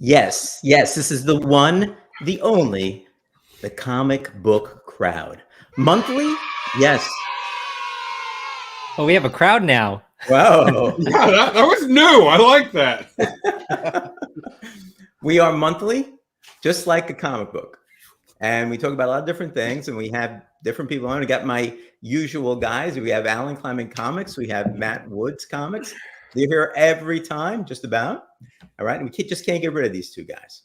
Yes, this is the one, the only, the comic book crowd. Monthly? Yes. Oh, we have a crowd now. Wow. Yeah, that was new. I like that. We are monthly, just like a comic book. And we talk about a lot of different things, and we have different people on. We got my usual guys. We have Alan Clement Comics. We have Matt Woods Comics. They're here every time, just about. All right. And we just can't get rid of these two guys.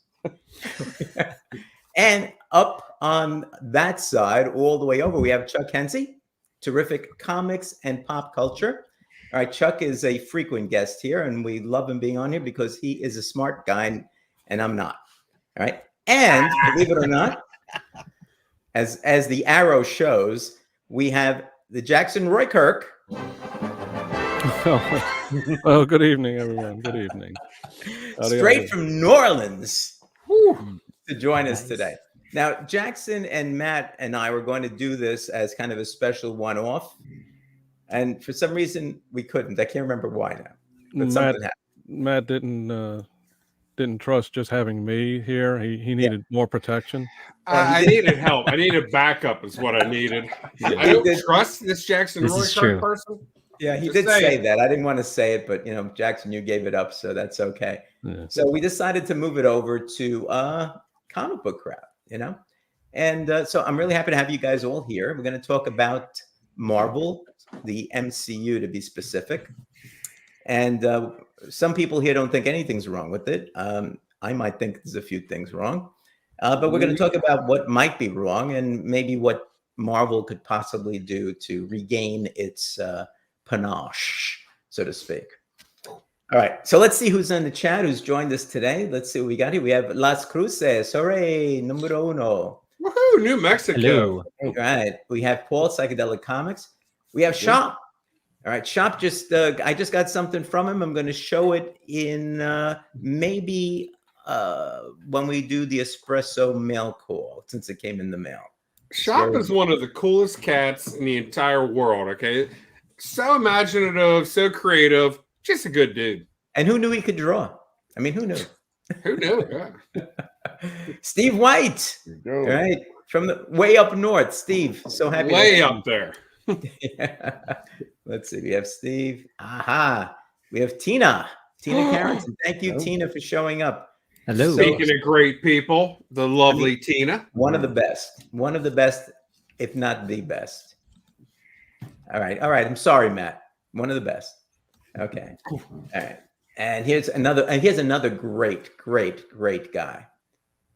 And up on that side, all the way over, we have Chuck Hensey, terrific comics and pop culture. All right. Chuck is a frequent guest here, and we love him being on here because he is a smart guy, and I'm not. All right. And believe it or not, as the arrow shows, we have the Jackson Roy Kirk. Oh, good evening, everyone. Good evening. Straight from New Orleans to join us today. Now, Jackson and Matt and I were going to do this as kind of a special one-off. And for some reason, we couldn't. I can't remember why now. But something happened. Matt didn't trust just having me here. He needed more protection. I needed help. I needed backup is what I needed. I don't trust this Jackson Roy Kirk person. Yeah, he did say that. I didn't want to say it, but Jackson, you gave it up, so that's okay. Yeah. So we decided to move it over to comic book crowd, And so I'm really happy to have you guys all here. We're going to talk about Marvel, the MCU to be specific. And some people here don't think anything's wrong with it. I might think there's a few things wrong. But we're going to talk about what might be wrong and maybe what Marvel could possibly do to regain its panache, so to speak. All right. So let's see who's in the chat, who's joined us today. Let's see what we got here. We have Las Cruces. Hooray, numero uno. Woohoo, New Mexico. Hello. All right. We have Paul, Psychedelic Comics. We have Shop. All right. Shop I just got something from him. I'm going to show it in maybe when we do the espresso mail call, since it came in the mail. Shop is one of the coolest cats in the entire world. Okay. So imaginative, so creative, just a good dude. And who knew he could draw? I mean, who knew? Who knew? Yeah. Steve White, all right, from the way up north. Steve, so happy. Way up there. Yeah. Let's see. We have Steve. Aha. We have Tina Carrington. Thank you, Tina, for showing up. Hello. Speaking of great people, the lovely Tina. One of the best, if not the best. All right. I'm sorry, Matt. One of the best. Okay. All right. And here's another great guy.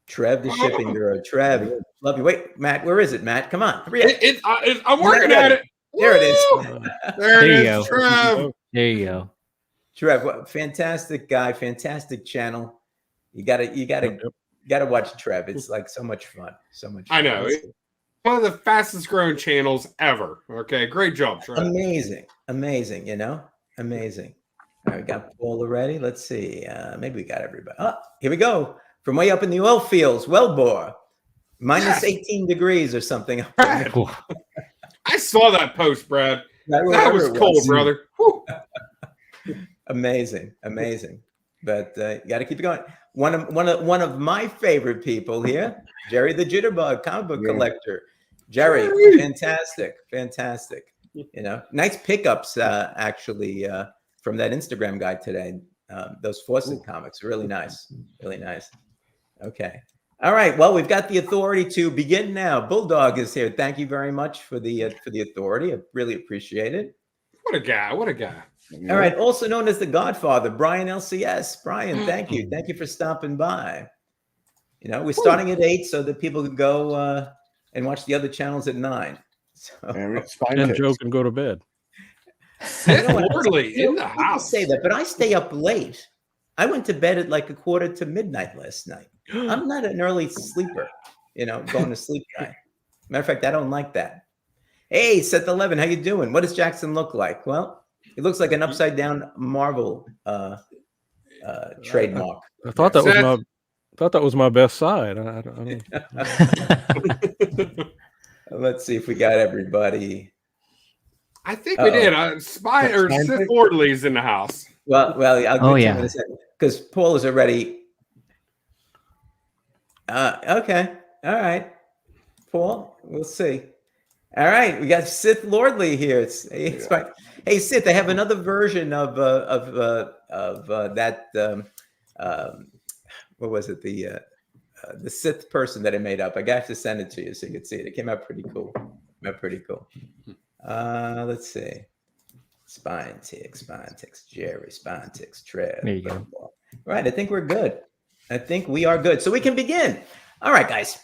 Trev, the shipping bureau. Trev, love you. Wait, Matt, where is it, Matt? Come on. Hurry up. I'm working at it. There it is. There it is, go. Trev. There you go. Trev, fantastic guy, fantastic channel. You gotta watch Trev. It's like so much fun. So much fun. I know. One of the fastest growing channels ever. Okay, great job, Trev. Amazing. Amazing. All right, we got Paul already. Let's see. Maybe we got everybody. Oh, here we go. From way up in the oil fields, Wellbore. Minus 18 degrees or something. Brad, I saw that post, Brad. That was cold, brother. Amazing. But you got to keep it going. One of my favorite people here, Jerry the Jitterbug, comic book collector. Jerry, fantastic. Nice pickups actually from that Instagram guy today. Those Fawcett comics, really nice. Okay. All right. Well, we've got the authority to begin now. Bulldog is here. Thank you very much for the authority. I really appreciate it. What a guy. All right. Also known as the Godfather, Brian LCS. Brian, thank you. Thank you for stopping by. We're starting at 8 so that people can go and watch the other channels at 9. So, and Joe can go to bed. Orderly in the house. Say that, but I stay up late. I went to bed at like 1:45 to midnight last night. I'm not an early sleeper, going to sleep guy. Matter of fact, I don't like that. Hey, Seth 11, how you doing? What does Jackson look like? Well, he looks like an upside down Marvel trademark. I thought that was my best side. I don't... Let's see if we got everybody. I think we did. Sith Orderly's in the house. Well, I'll get to him in a second because Paul is already Okay. All right. Paul, we'll see. All right, we got Sith Lordly here. It's fine. Hey, Sith, I have another version of that. What was it? The Sith person that I made up. I got to send it to you so you could see it. It came out pretty cool. Let's see. Spine-Tix, Jerry, Spine-Tix, Trev. There you go. Right, I think we're good. I think we are good. So we can begin. All right, guys.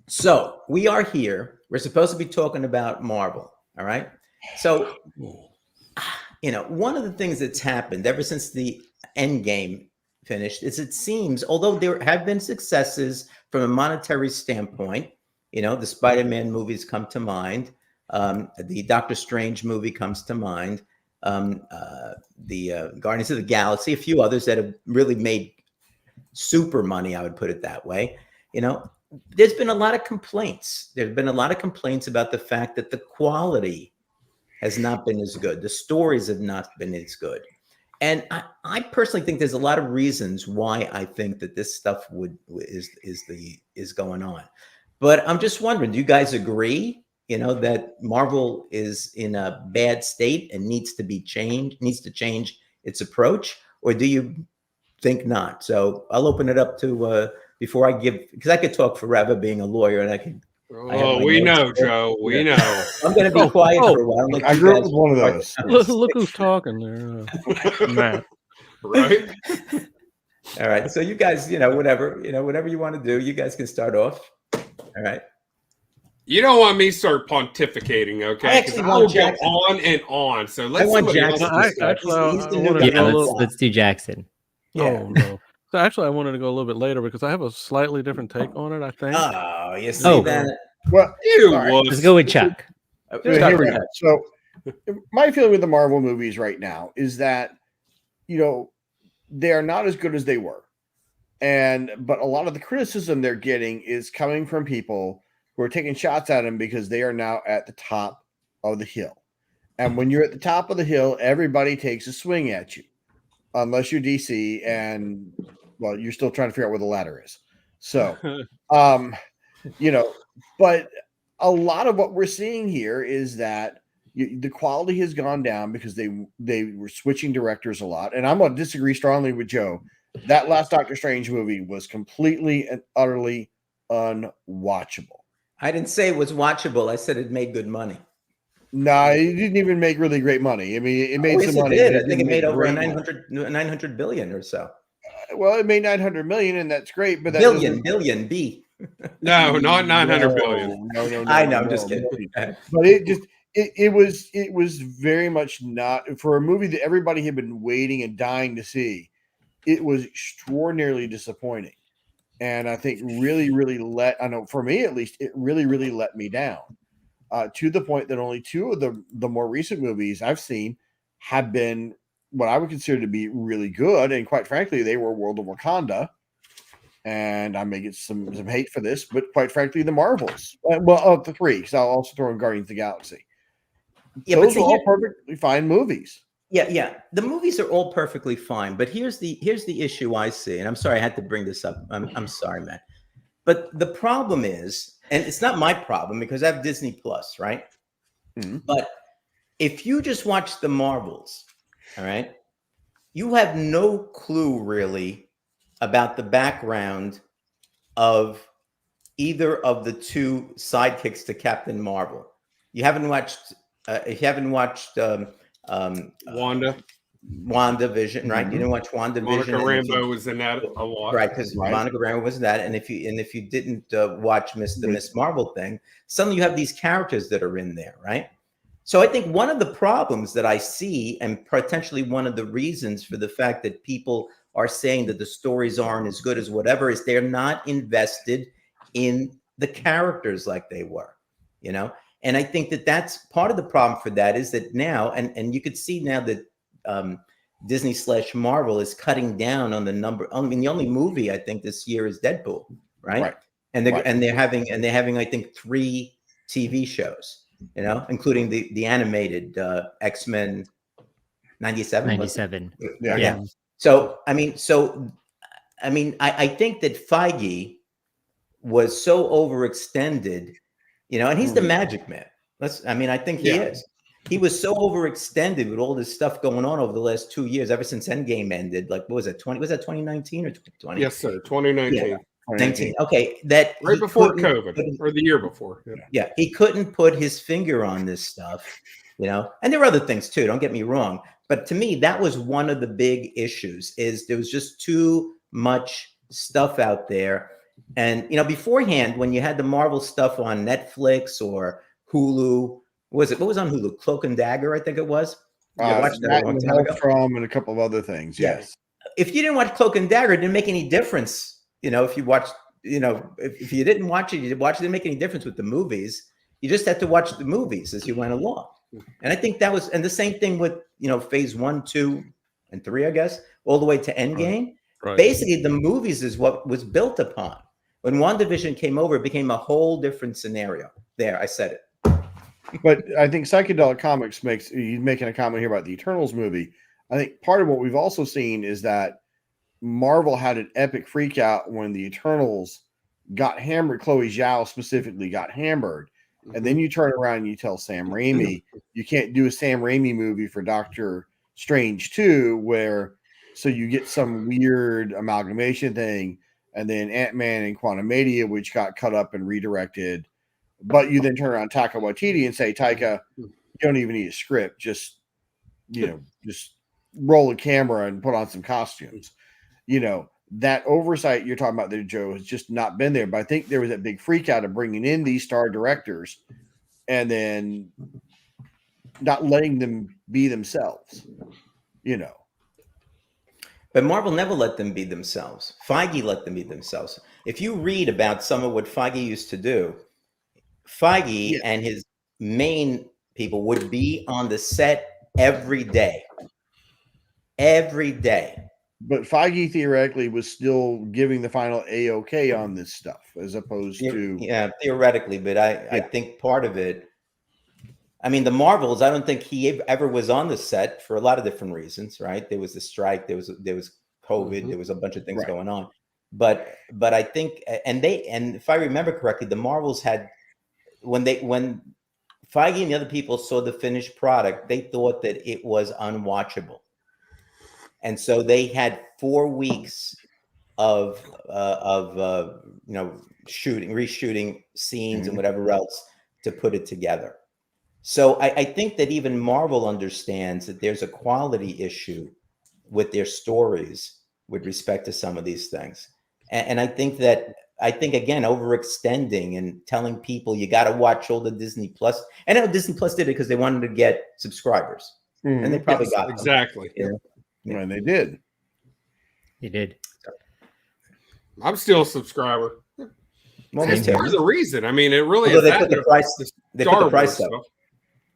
So we are here. We're supposed to be talking about Marvel. All right. So, one of the things that's happened ever since the Endgame finished is it seems, although there have been successes from a monetary standpoint, the Spider-Man movies come to mind. The Doctor Strange movie comes to mind. The Guardians of the Galaxy, a few others that have really made super money, I would put it that way. There's been a lot of complaints. There's been a lot of complaints about the fact that the quality has not been as good. The stories have not been as good. And I personally think there's a lot of reasons why I think that this stuff is going on. But I'm just wondering, do you guys agree, that Marvel is in a bad state and needs to change its approach? Or do you think not? So I'll open it up to before I give, because I could talk forever being a lawyer, and I could. Oh, we know, Joe. We know. I'm going to be quiet for a while. I grew up with one of those. Look who's talking there, Matt. Right. All right. So you guys, whatever you want to do, you guys can start off. All right. You don't want me to start pontificating, okay? Because I will go on and on. So let's want Jackson. Let's do Jackson. Yeah. Oh no. So actually, I wanted to go a little bit later because I have a slightly different take on it, I think. Oh, you see that? Well, let's go with Chuck. So my feeling with the Marvel movies right now is that, they are not as good as they were. But a lot of the criticism they're getting is coming from people who are taking shots at them because they are now at the top of the hill. And when you're at the top of the hill, everybody takes a swing at you. Unless you're DC and, well, you're still trying to figure out where the ladder is. So, but a lot of what we're seeing here is that the quality has gone down because they were switching directors a lot. And I'm going to disagree strongly with Joe. That last Doctor Strange movie was completely and utterly unwatchable. I didn't say it was watchable. I said it made good money. No, it didn't even make really great money. I mean, it made some money. I think it made over 900 billion or so. Well, it made 900 million, and that's great. But that billion B. No, not 900 billion. No. I know. I'm just kidding. But it was very much not for a movie that everybody had been waiting and dying to see. It was extraordinarily disappointing, and I think really for me at least, it really let me down. To the point that only two of the more recent movies I've seen have been what I would consider to be really good. And quite frankly, they were World of Wakanda. And I may get some hate for this, but quite frankly, the Marvels. The three, because I'll also throw in Guardians of the Galaxy. Yeah, those are all perfectly fine movies. Yeah. The movies are all perfectly fine. But here's the issue I see. And I'm sorry I had to bring this up. I'm sorry, man. But the problem is, and it's not my problem because I have Disney Plus, right? Mm-hmm. But if you just watch the Marvels, all right, you have no clue really about the background of either of the two sidekicks to Captain Marvel. You haven't watched WandaVision, right? You didn't watch WandaVision. Monica Rambeau was in that a lot, right? Because Monica Rambeau was in that, and if you didn't watch the Miss Marvel thing, suddenly you have these characters that are in there, right? So I think one of the problems that I see, and potentially one of the reasons for the fact that people are saying that the stories aren't as good as whatever, is they're not invested in the characters like they were, And I think that that's part of the problem for that is that now, and you could see now that Disney/Marvel is cutting down on the number. I mean, the only movie I think this year is Deadpool, right? And they're having I think 3 TV shows, including the animated X-Men 97. 97. Yeah. So I think that Feige was so overextended, and he's the magic man. I think he is. He was so overextended with all this stuff going on over the last 2 years, ever since Endgame ended. Like, what was it? Was that 2019 or 2020? Yes, sir. 2019. Yeah. 19. Okay, that right before COVID or the year before. Yeah, he couldn't put his finger on this stuff, and there were other things too. Don't get me wrong, but to me, that was one of the big issues. Is there was just too much stuff out there, and beforehand, when you had the Marvel stuff on Netflix or Hulu, what was on Hulu? Cloak and Dagger, I think it was. I watched that a long time ago. From and a couple of other things. Yes. If you didn't watch Cloak and Dagger, it didn't make any difference. If you watched, if you didn't watch it, you didn't make any difference with the movies. You just had to watch the movies as you went along. And I think that was, and the same thing with, phase 1, 2, and 3, I guess, all the way to Endgame. Right. Basically, the movies is what was built upon. When WandaVision came over, it became a whole different scenario. There, I said it. But I think Psychedelic Comics he's making a comment here about the Eternals movie. I think part of what we've also seen is that Marvel had an epic freak out when the Eternals got hammered. Chloe Zhao specifically got hammered. And then you turn around and you tell Sam Raimi, you can't do a Sam Raimi movie for Doctor Strange 2, so you get some weird amalgamation thing. And then Ant-Man and Quantumania, which got cut up and redirected. But you then turn around Taika Waititi and say, Taika, you don't even need a script. Just roll a camera and put on some costumes. That oversight you're talking about there, Joe, has just not been there. But I think there was that big freak out of bringing in these star directors and then not letting them be themselves, But Marvel never let them be themselves. Feige let them be themselves. If you read about some of what Feige used to do, Feige and his main people would be on the set every day. Every day. But Feige theoretically was still giving the final A-OK on this stuff, as opposed to... Yeah, theoretically, but I think part of it... the Marvels, I don't think he ever was on the set for a lot of different reasons, right? There was the strike, there was COVID, there was a bunch of things going on. But I think, and if I remember correctly, the Marvels had, when Feige and the other people saw the finished product, they thought that it was unwatchable. And so they had 4 weeks of reshooting scenes and whatever else to put it together. So I think that even Marvel understands that there's a quality issue with their stories with respect to some of these things. And I think again, overextending and telling people you got to watch all the Disney Plus. I know Disney Plus did it because they wanted to get subscribers, and they probably got them. Exactly. Yeah. And they did. They did. I'm still a subscriber. Well, there's a reason. It really is. They put the price up.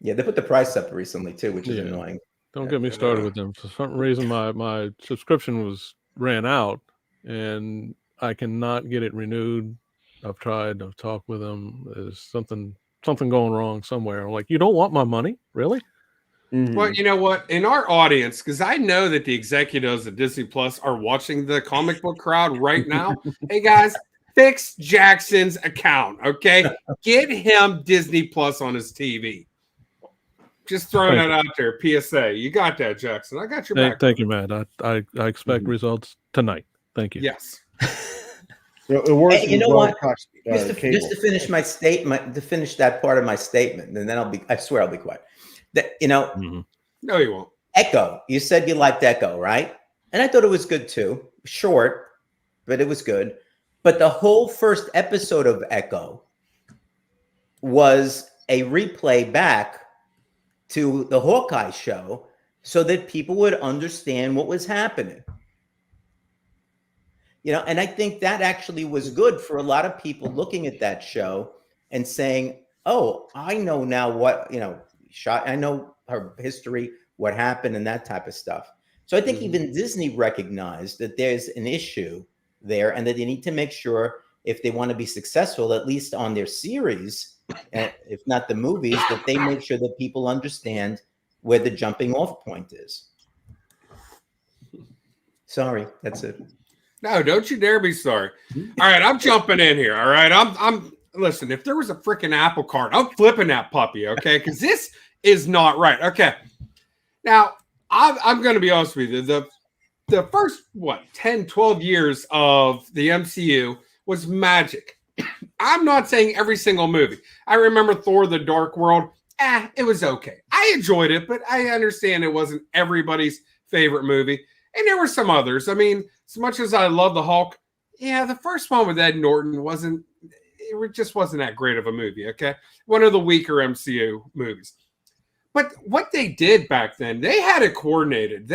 Yeah, they put the price up recently too, which is annoying. Don't get me started with them. For some reason, my subscription ran out, and I cannot get it renewed. I've talked with them. There's something going wrong somewhere. I'm like, you don't want my money, really? Well, you know what? In our audience, because I know that the executives at Disney Plus are watching the comic book crowd right now. Hey guys, fix Jackson's account, okay? Get him Disney Plus on his TV. Just throwing that out there. PSA. You got that, Jackson. I got your back. Thank you, man. I expect results tonight. Thank you. Yes. Hey, you know what? Just to finish my statement, to finish that part of my statement, and then I swear I'll be quiet. That No, you won't. Echo. You said you liked Echo, right? And I thought it was good too. Short, but it was good. But the whole first episode of Echo was a replay back to the Hawkeye show so that people would understand what was happening. And I think that actually was good for a lot of people looking at that show and saying, oh, I know now what, I know her history, what happened and that type of stuff. So I think even Disney recognized that there's an issue there and that they need to make sure if they want to be successful, at least on their series, if not the movies, that they make sure that people understand where the jumping off point is. Sorry, that's it. No, don't you dare be sorry. All right, I'm jumping in here. All right, I'm listen. If there was a freaking Apple Cart, I'm flipping that puppy. Okay, because this is not right. Okay, now I'm going to be honest with you. The first 10, 12 years of the MCU was magic. I'm not saying every single movie. I remember Thor: The Dark World. It was okay. I enjoyed it, but I understand it wasn't everybody's favorite movie. And there were some others. I mean, as much as I love the Hulk, the first one with Ed Norton just wasn't that great of a movie, okay? One of the weaker MCU movies. But what they did back then, they had it coordinated.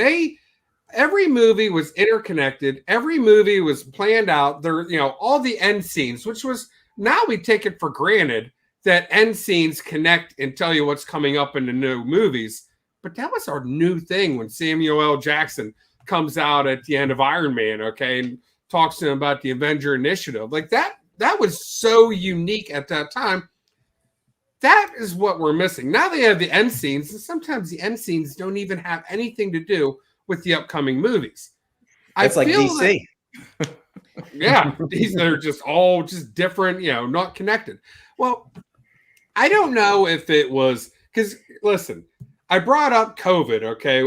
Every movie was interconnected. Every movie was planned out. There, all the end scenes, which was, now we take it for granted that end scenes connect and tell you what's coming up in the new movies. But that was our new thing when Samuel L. Jackson comes out at the end of Iron Man, okay, and talks to him about the Avenger Initiative. Like that was so unique at that time. That is what we're missing. Now they have the end scenes, and sometimes the end scenes don't even have anything to do with the upcoming movies. It's like DC. They're just all just different, not connected. Well, I don't know if it was because, listen, I brought up COVID, okay?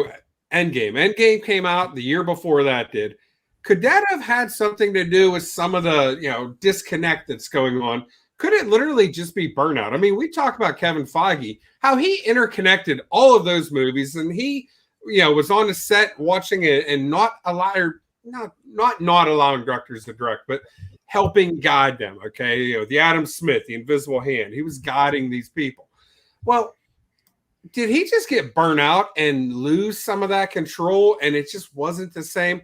Endgame. Endgame came out the year before that did. Could that have had something to do with some of the, disconnect that's going on? Could it literally just be burnout? I mean, we talk about Kevin Feige, how he interconnected all of those movies, and he, was on the set watching it and not allowing directors to direct, but helping guide them, okay? The Adam Smith, the invisible hand, he was guiding these people. Well, did he just get burnt out and lose some of that control, and it just wasn't the same?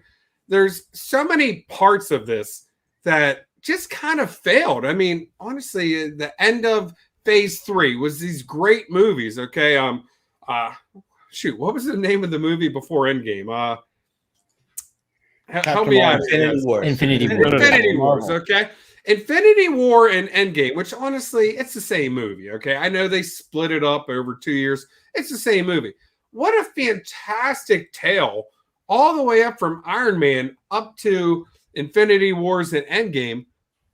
There's so many parts of this that just kind of failed. I mean, honestly, the end of Phase 3 was these great movies, okay? What was the name of the movie before Endgame? Help me out. Infinity Wars, okay? Infinity War and Endgame, which honestly, it's the same movie, okay? I know they split it up over 2 years. It's the same movie. What a fantastic tale, all the way up from Iron Man up to Infinity Wars and Endgame.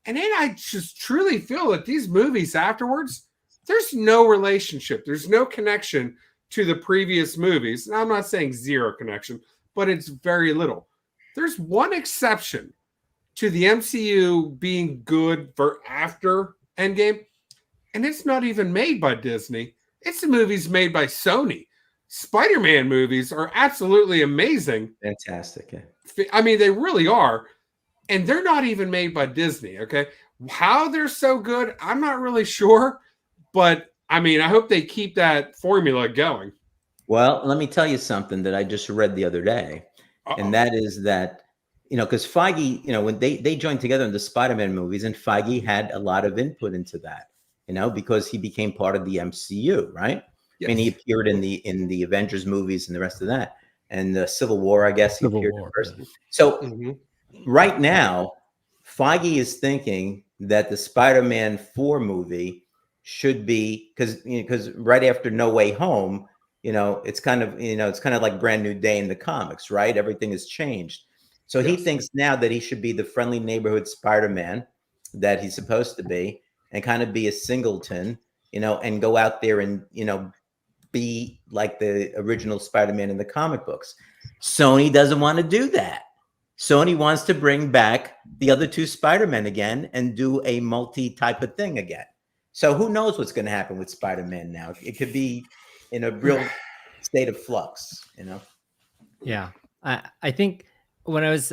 And then I just truly feel that these movies afterwards, there's no relationship. There's no connection to the previous movies. Now, I'm not saying zero connection, but it's very little. There's one exception to the MCU being good for after Endgame, and it's not even made by Disney. It's the movies made by Sony. Spider-Man movies are absolutely amazing. Fantastic. Yeah. I mean, they really are, and they're not even made by Disney, okay? How they're so good, I'm not really sure, but I mean, I hope they keep that formula going. Well, let me tell you something that I just read the other day. And that is that, because Feige, when they joined together in the Spider-Man movies, and Feige had a lot of input into that, because he became part of the MCU, right? Yes. I mean, he appeared in the Avengers movies and the rest of that. And the Civil War, I guess, he appeared first. Yeah. So right now, Feige is thinking that the Spider-Man 4 movie should be, because right after No Way Home, it's kind of like Brand New Day in the comics, right? Everything has changed. So he thinks now that he should be the friendly neighborhood Spider-Man that he's supposed to be, and kind of be a singleton, and go out there and, be like the original Spider-Man in the comic books. Sony doesn't want to do that. Sony wants to bring back the other two Spider-Men again and do a multi type of thing again. So who knows what's going to happen with Spider-Man now? It could be in a real state of flux, Yeah, I think when I was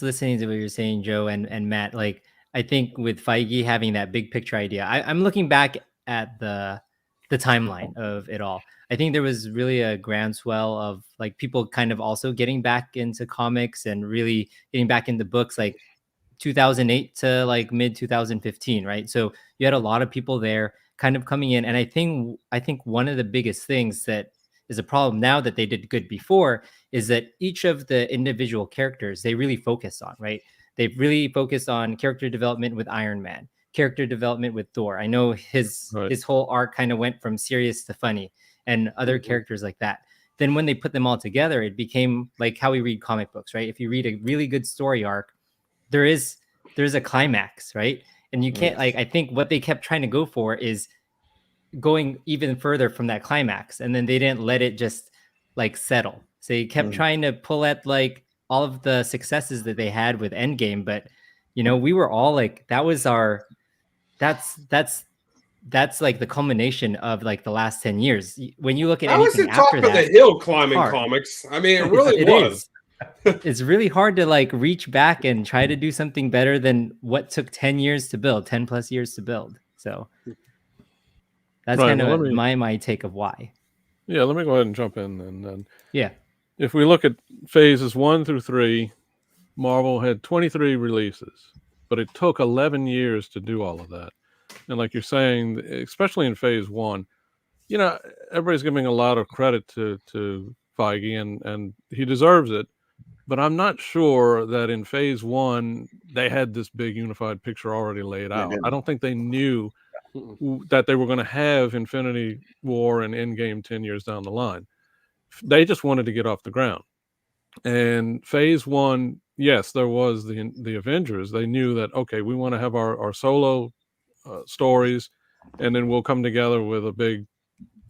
listening to what you were saying, Joe and Matt, like I think with Feige having that big picture idea, I'm looking back at the timeline of it all. I think there was really a groundswell of like people kind of also getting back into comics and really getting back into books, like 2008 to like mid 2015, right? So you had a lot of people there kind of coming in, and I think one of the biggest things that is a problem now that they did good before is that each of the individual characters they really focus on, right? They've really focused on character development with Iron Man, character development with Thor. I know his whole arc kind of went from serious to funny, and other characters like that. Then when they put them all together, it became like how we read comic books, right? If you read a really good story arc, there's a climax, right? And you can't like, I think what they kept trying to go for is going even further from that climax, and then they didn't let it just like settle. So they kept trying to pull at like all of the successes that they had with Endgame, but we were all like, that was our that's like the culmination of like the last 10 years. When you look at anything after that, the hill climbing comics. I mean, it really was. It's really hard to like reach back and try to do something better than what took 10 years to build, 10 plus years to build. So that's kind of my take of why. Yeah, let me go ahead and jump in and then. Yeah. If we look at phases 1 through 3, Marvel had 23 releases, but it took 11 years to do all of that. And like you're saying, especially in phase 1, everybody's giving a lot of credit to Feige, and he deserves it. But I'm not sure that in phase 1 they had this big unified picture already laid out. I don't think they knew that they were going to have Infinity War and Endgame 10 years down the line. They just wanted to get off the ground. And phase 1, yes, there was the Avengers. They knew that, okay, we want to have our solo stories, and then we'll come together with a big,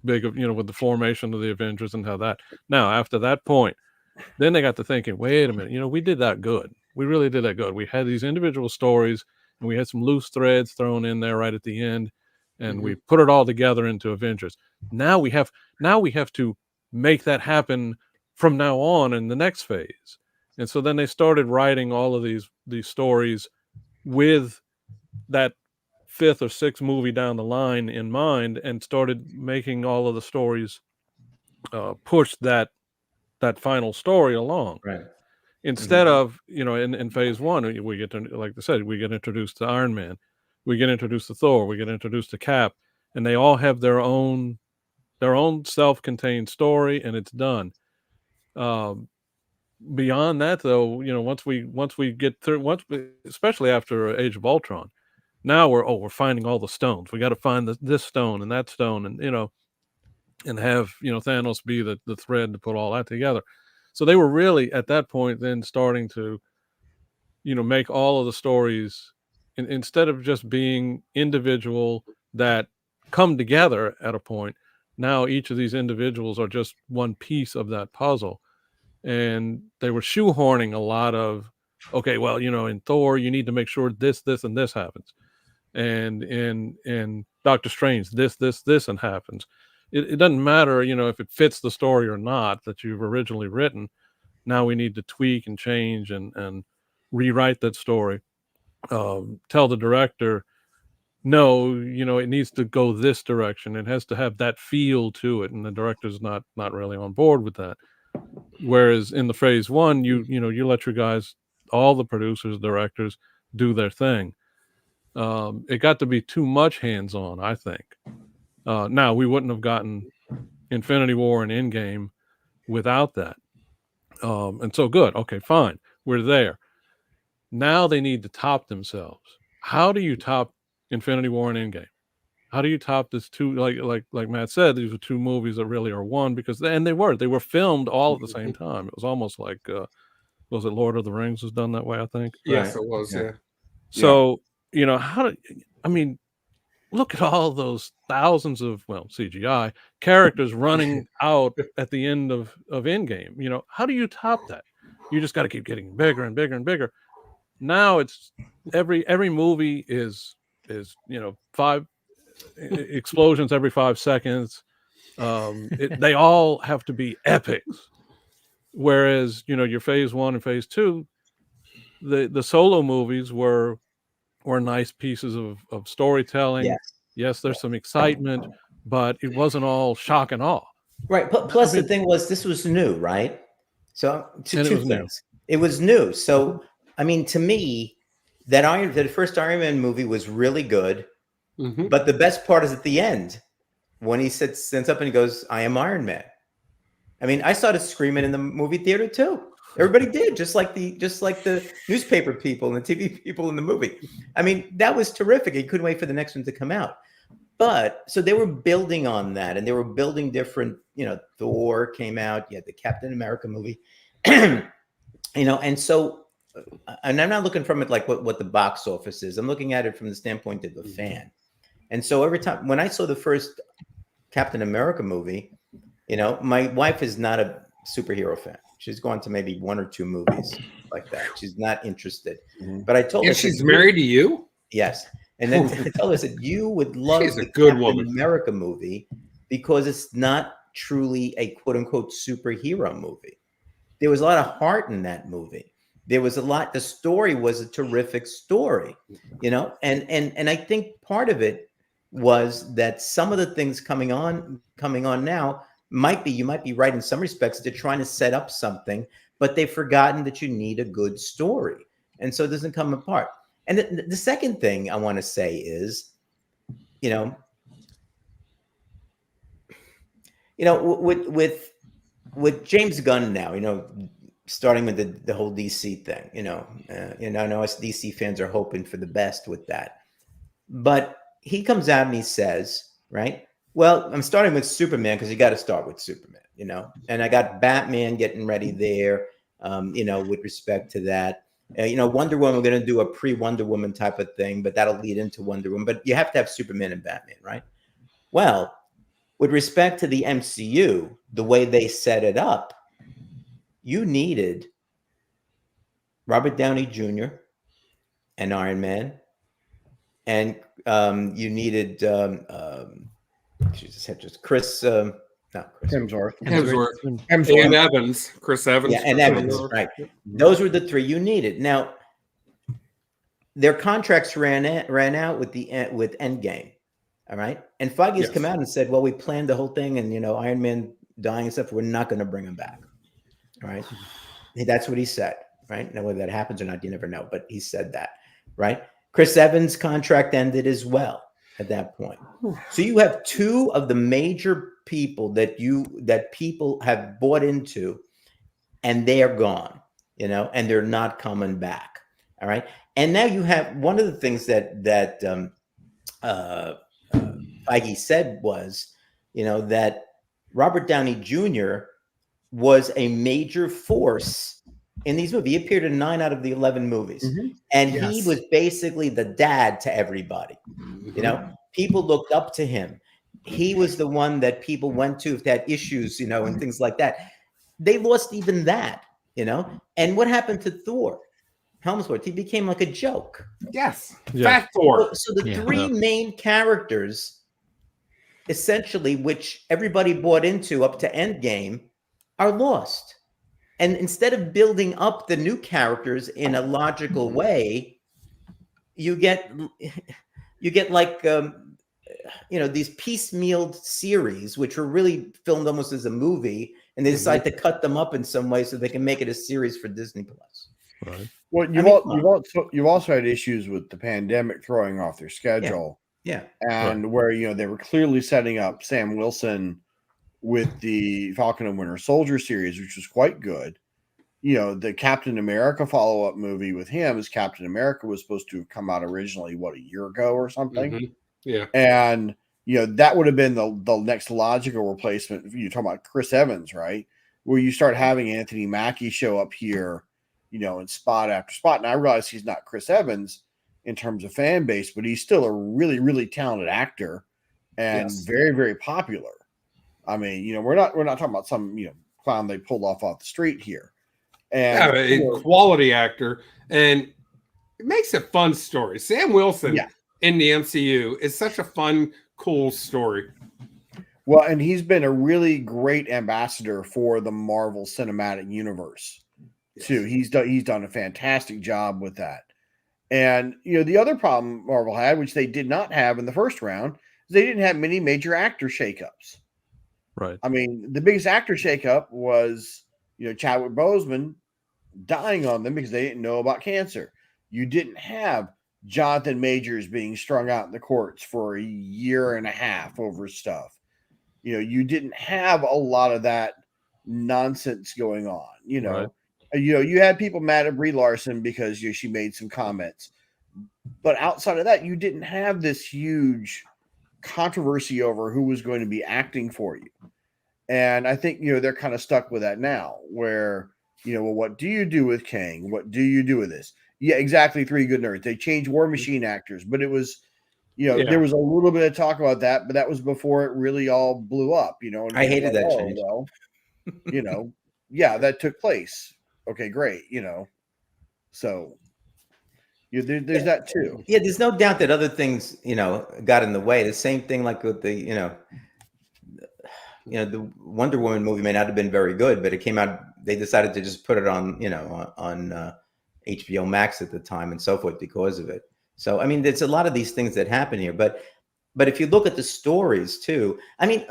with the formation of the Avengers and how that. Now, after that point, then they got to thinking, wait a minute, we did that good. We really did that good. We had these individual stories, and we had some loose threads thrown in there right at the end, and we put it all together into Avengers. Now we have to make that happen from now on in the next phase. And so then they started writing all of these stories with that 5th or 6th movie down the line in mind, and started making all of the stories push that final story along. Right. Instead of, in phase 1, we get to, like I said, we get introduced to Iron Man, we get introduced to Thor, we get introduced to Cap, and they all have their own self-contained story, and it's done. Beyond that, though, once we get through, especially after Age of Ultron, now we're finding all the stones. We got to find this stone and that stone, and and have Thanos be the thread to put all that together. So they were really at that point then starting to make all of the stories, instead of just being individual that come together at a point. Now each of these individuals are just one piece of that puzzle, and they were shoehorning a lot of, okay, well, in Thor you need to make sure this and this happens, and in Doctor Strange this and happens. It doesn't matter, if it fits the story or not that you've originally written. Now we need to tweak and change and rewrite that story. Tell the director, no, it needs to go this direction. It has to have that feel to it, and the director's not really on board with that. Whereas in the phase 1, you let your guys, all the producers, directors, do their thing. It got to be too much hands-on, I think. Now, we wouldn't have gotten Infinity War and Endgame without that. And so good. Okay, fine. We're there. Now they need to top themselves. How do you top Infinity War and Endgame? How do you top this two? Like Matt said, these were 2 movies that really are one, because they were filmed all at the same time. It was almost like, was it Lord of the Rings was done that way, I think? Yes, it was. Yeah. So, look at all those thousands of, CGI characters running out at the end of Endgame. How do you top that? You just got to keep getting bigger and bigger and bigger. Now it's every movie is 5 explosions every 5 seconds. They all have to be epics. Whereas, your phase 1 and phase 2, the solo movies were nice pieces of storytelling. Yes, there's some excitement, but it wasn't all shock and awe. Right. Plus, the thing was, this was new, right? So two things. It was new. So, to me, that first Iron Man movie was really good. But the best part is at the end, when he stands up and he goes, "I am Iron Man." I started screaming in the movie theater too. Everybody did, just like the newspaper people and the TV people in the movie. That was terrific. You couldn't wait for the next one to come out. But so they were building on that, and they were building different. Thor came out. You had the Captain America movie, and so and I'm not looking from it like what the box office is. I'm looking at it from the standpoint of the fan. And so every time when I saw the first Captain America movie, you know, my wife is not a superhero fan. She's gone to maybe 1 or 2 movies like that. She's not interested. But I told her, if she's married to you, yes. And then I told her, I said, you would love she's a the good Captain woman. America movie because it's not truly a quote unquote superhero movie. There was a lot of heart in that movie. There was a lot. The story was a terrific story, you know, and I think part of it was that some of the things coming on now you might be right in some respects. They're trying to set up something, but they've forgotten that you need a good story, and so it doesn't come apart. And the second thing I want to say is, you know, with James Gunn now, you know, starting with the whole DC thing, you know, I know us DC fans are hoping for the best with that, but he comes out and he says, right, well, I'm starting with Superman because you got to start with Superman, you know, and I got Batman getting ready there, you know, with respect to that. You know, Wonder Woman, we're going to do a pre-Wonder Woman type of thing, but that'll lead into Wonder Woman. But you have to have Superman and Batman, right? Well, with respect to the MCU, the way they set it up, you needed Robert Downey Jr. and Iron Man, and you needed Chris. Not Chris. Hemsworth. And Evans, Chris Evans. Yeah, and Evans, right. Those were the 3 you needed. Now, their contracts ran out with Endgame, all right? And Feige's come out and said, well, we planned the whole thing, and, you know, Iron Man dying and stuff, we're not going to bring him back, all right? That's what he said, right? Now, whether that happens or not, you never know, but he said that, right? Chris Evans' contract ended as well at that point. So you have 2 of the major people that people have bought into, and they are gone, you know, and they're not coming back. All right. And now you have one of the things that Feige said was, you know, that Robert Downey Jr. was a major force in these movies. He appeared in 9 out of the 11 movies. And he was basically the dad to everybody. You know, people looked up to him. He was the one that people went to if they had issues, you know, and things like that. They lost even that, you know. And what happened to Thor? Helmsworth, he became like a joke. Yes. Fat Thor. So the 3 main characters, essentially, which everybody bought into up to Endgame, are lost. And instead of building up the new characters in a logical way, you get like you know, these piecemealed series, which were really filmed almost as a movie, and they decide to cut them up in some way so they can make it a series for Disney Plus. Right. Well, you've also had issues with the pandemic throwing off their schedule. Yeah. And where, you know, they were clearly setting up Sam Wilson with the Falcon and Winter Soldier series, which was quite good. You know, the Captain America follow-up movie with him is Captain America was supposed to have come out originally, a year ago or something? Yeah. And, you know, that would have been the next logical replacement. You're talking about Chris Evans, right? Where you start having Anthony Mackie show up here, you know, in spot after spot. And I realize he's not Chris Evans in terms of fan base, but he's still a really, really talented actor and very, very popular. I mean, you know, we're not talking about some, you know, clown they pulled off the street here. And a quality actor, and it makes a fun story. Sam Wilson in the MCU is such a fun, cool story. Well, and he's been a really great ambassador for the Marvel Cinematic Universe too. He's done a fantastic job with that. And, you know, the other problem Marvel had, which they did not have in the first round, is they didn't have many major actor shakeups. Right. I mean, the biggest actor shakeup was, you know, Chadwick Boseman dying on them because they didn't know about cancer. You didn't have Jonathan Majors being strung out in the courts for a year and a half over stuff. You know, you didn't have a lot of that nonsense going on. You know, you had people mad at Brie Larson because she made some comments, but outside of that, you didn't have this huge controversy over who was going to be acting for you. And I think, you know, they're kind of stuck with that now, where well, what do you do with Kang? What do you do with this? Yeah, exactly. Three Good Nerds. They changed War Machine actors, but it was, there was a little bit of talk about that, but that was before it really all blew up, and I hated that change. Well, yeah, that took place. Okay, great. So there's that too. Yeah, there's no doubt that other things, got in the way. The same thing like with the, the Wonder Woman movie may not have been very good, but it came out. They decided to just put it on, on HBO Max at the time and so forth because of it. So I mean, there's a lot of these things that happen here, but if you look at the stories too, I mean,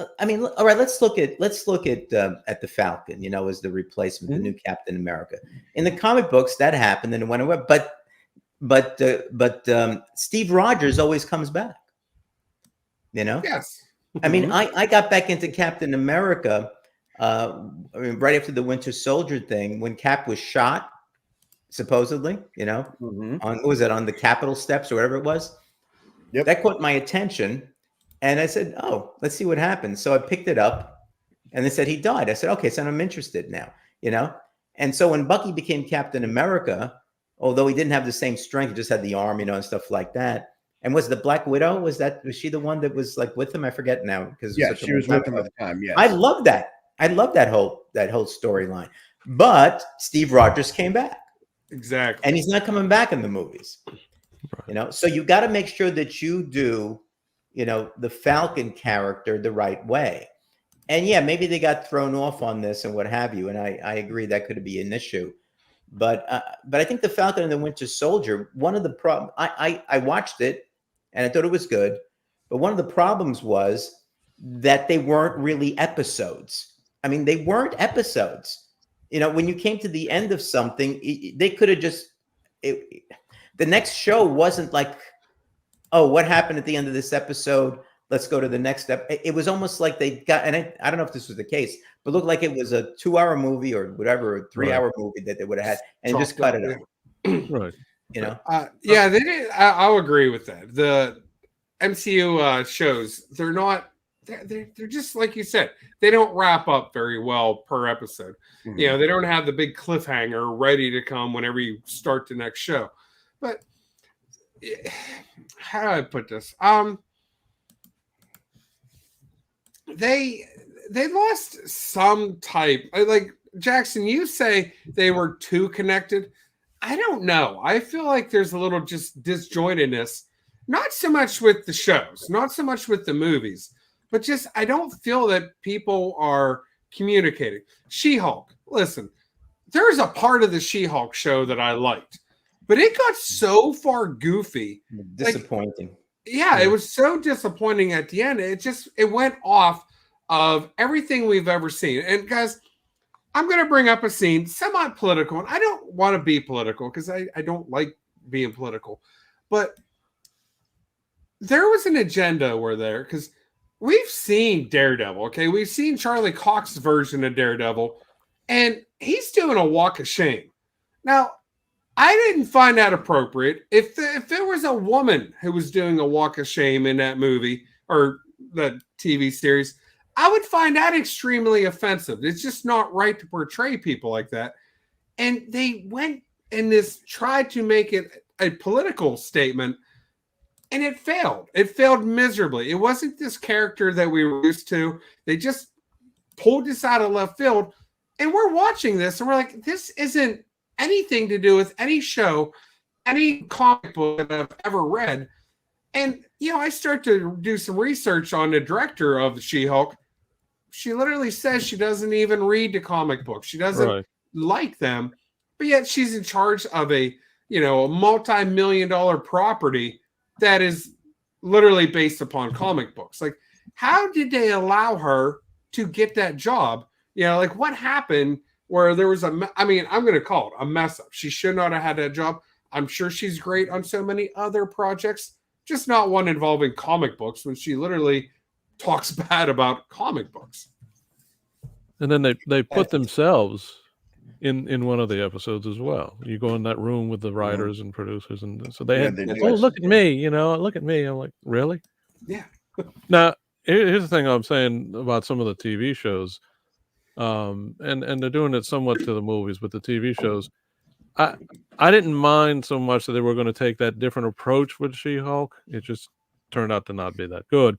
all right, let's look at the Falcon, as the replacement, the new Captain America. In the comic books, that happened and it went away, but Steve Rogers always comes back. Yes. I mean, I got back into Captain America right after the Winter Soldier thing when Cap was shot, supposedly, on what was it, on the Capitol steps or whatever it was. Yep. That caught my attention, and I said, "Oh, let's see what happens." So I picked it up, and they said he died. I said, "Okay, so I'm interested now," And so when Bucky became Captain America, although he didn't have the same strength, he just had the arm, and stuff like that. And was the Black Widow, was she the one that was like with him? I forget now because she was with him at the time. Yeah, I love that. I love that whole storyline. But Steve Rogers came back. Exactly. And he's not coming back in the movies. Right. So you got to make sure that you do, the Falcon character the right way. And yeah, maybe they got thrown off on this and what have you. And I agree that could be an issue. But I think the Falcon and the Winter Soldier, one of the problems, I watched it and I thought it was good. But one of the problems was that they weren't really episodes. I mean, they weren't episodes. When you came to the end of something, they could have just, the next show wasn't like, oh, what happened at the end of this episode? Let's go to the next step. It was almost like they got, and I don't know if this was the case, but it looked like it was a 2-hour movie or whatever, a 3-hour movie that they would have had and just cut it out. Right. Yeah, they did. I'll agree with that. The MCU shows, they're just like you said, they don't wrap up very well per episode. They don't have the big cliffhanger ready to come whenever you start the next show. But how do I put this? They lost some type. Like Jackson, you say they were too connected. I don't know. I feel like there's a little just disjointedness, not so much with the shows, not so much with the movies, but just I don't feel that people are communicating. She-Hulk, listen, there's a part of the She-Hulk show that I liked, but it got so far goofy. Disappointing. It was so disappointing at the end. It went off of everything we've ever seen. And guys, I'm going to bring up a scene, semi-political, and I don't want to be political because I don't like being political, but there was an agenda because we've seen Daredevil, okay? We've seen Charlie Cox's version of Daredevil, and he's doing a walk of shame. Now, I didn't find that appropriate. If there was a woman who was doing a walk of shame in that movie or the TV series, I would find that extremely offensive. It's just not right to portray people like that. And they went and tried to make it a political statement, and it failed. It failed miserably. It wasn't this character that we were used to. They just pulled this out of left field, and we're watching this, and we're like, this isn't anything to do with any show, any comic book that I've ever read. And, I start to do some research on the director of She-Hulk. She literally says she doesn't even read the comic books. She doesn't like them, but yet she's in charge of a multi-million-dollar property that is literally based upon comic books. Like, how did they allow her to get that job? Like what happened where there was I'm going to call it a mess up. She should not have had that job. I'm sure she's great on so many other projects, just not one involving comic books when she literally talks bad about comic books. And then they put themselves in one of the episodes as well. You go in that room with the writers and producers, and so they look at me, look at me. I'm like, really? Yeah. Now, here's the thing I'm saying about some of the TV shows. and they're doing it somewhat to the movies with the TV shows. I didn't mind so much that they were going to take that different approach with She-Hulk. It just turned out to not be that good.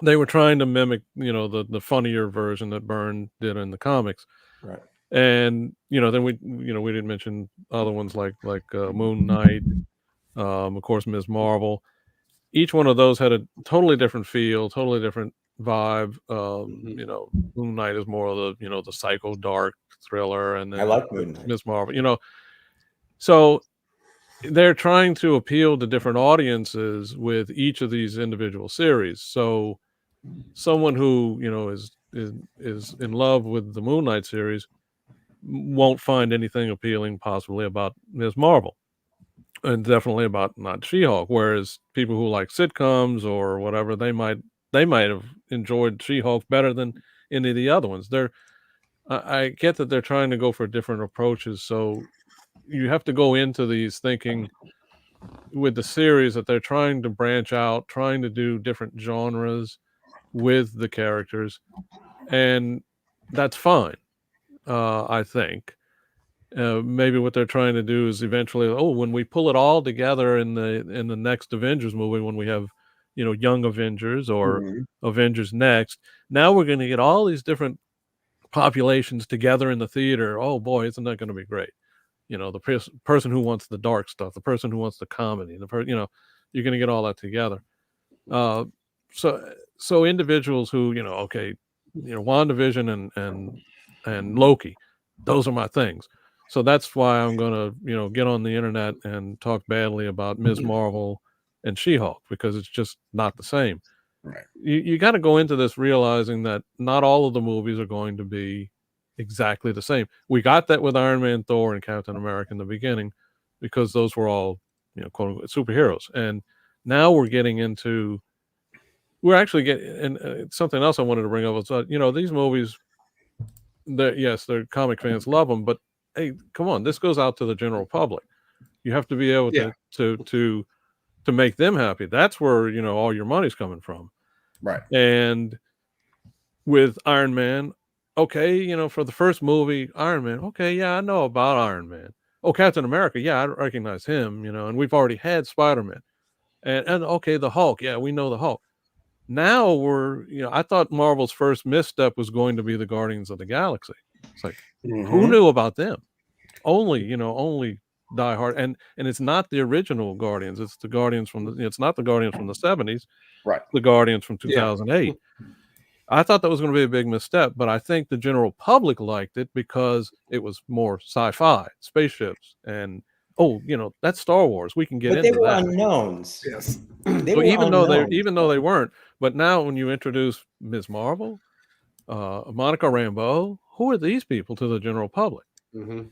They were trying to mimic, the funnier version that Byrne did in the comics. Right. And then we didn't mention other ones like Moon Knight, of course, Ms. Marvel. Each one of those had a totally different feel, totally different vibe. Moon Knight is more of the the psycho dark thriller, and then I like Moon Knight. Ms. Marvel. So they're trying to appeal to different audiences with each of these individual series. So someone who is in love with the Moon Knight series won't find anything appealing possibly about Ms. Marvel, and definitely about not She-Hulk. Whereas people who like sitcoms or whatever, they might have enjoyed She-Hulk better than any of the other ones. I get that they're trying to go for different approaches, so you have to go into these thinking with the series that they're trying to branch out, trying to do different genres with the characters, and that's fine. I think maybe what they're trying to do is eventually, when we pull it all together in the next Avengers movie, when we have Young Avengers or Avengers Next, now we're going to get all these different populations together in the theater. Oh boy, isn't that going to be great? The person who wants the dark stuff, the person who wants the comedy, you're going to get all that together. So individuals who, WandaVision and Loki, those are my things. So that's why I'm going to, get on the internet and talk badly about Ms. Marvel and She-Hulk, because it's just not the same. Right. You got to go into this realizing that not all of the movies are going to be exactly the same. We got that with Iron Man, Thor, and Captain America in the beginning, because those were all, quote unquote, superheroes. And now we're actually getting, and something else I wanted to bring up was, these movies, they're comic fans love them, but hey, come on, this goes out to the general public. You have to be able to make them happy. That's where, all your money's coming from. Right. And with Iron Man, okay, for the first movie, Iron Man, okay, yeah, I know about Iron Man. Oh, Captain America, yeah, I recognize him, and we've already had Spider-Man. And okay, the Hulk, yeah, we know the Hulk. Now I thought Marvel's first misstep was going to be the Guardians of the Galaxy. It's like, who knew about them? Only diehard, and it's not the original Guardians. It's the Guardians it's not the Guardians from the 70s, right? The Guardians from 2008. Yeah. I thought that was going to be a big misstep, but I think the general public liked it because it was more sci-fi, spaceships, and that's Star Wars. We can get into that. But they were unknowns. Yes. Even though they weren't, but now when you introduce Ms. Marvel, Monica Rambeau, who are these people to the general public? And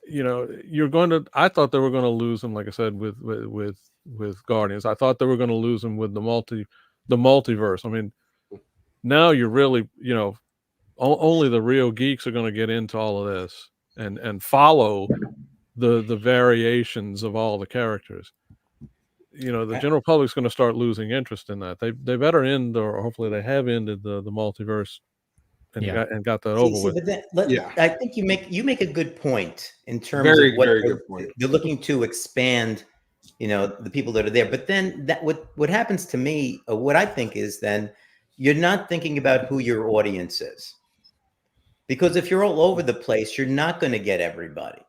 you're going to. I thought they were going to lose them, like I said, with Guardians. I thought they were going to lose them with the multiverse. I mean, now you're really, only the real geeks are going to get into all of this and follow the variations of all the characters. The general public's going to start losing interest in that. They better end, or hopefully they have ended the multiverse and got that over with. I think you make a good point in terms of what very good point. You're looking to expand, the people that are there. But then what happens to me, what I think is then you're not thinking about who your audience is. Because if you're all over the place, you're not going to get everybody,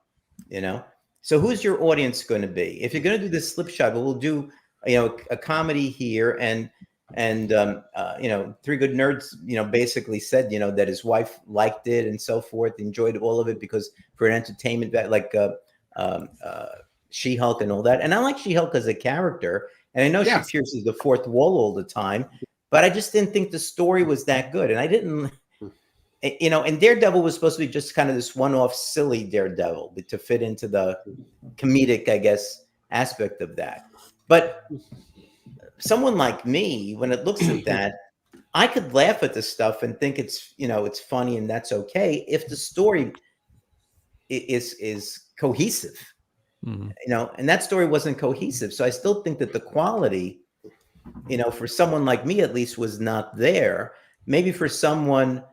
So who's your audience going to be? If you're going to do this slip shot, we'll do, a comedy here and Three Good Nerds, basically said, that his wife liked it and so forth, enjoyed all of it because for an entertainment, like She-Hulk and all that. And I like She-Hulk as a character. And I know she pierces the fourth wall all the time, but I just didn't think the story was that good. And I didn't, and Daredevil was supposed to be just kind of this one-off silly Daredevil to fit into the comedic, I guess, aspect of that. But someone like me, when it looks at that, I could laugh at this stuff and think it's, it's funny and that's okay if the story is cohesive, and that story wasn't cohesive. So I still think that the quality, for someone like me at least, was not there. maybe for someone,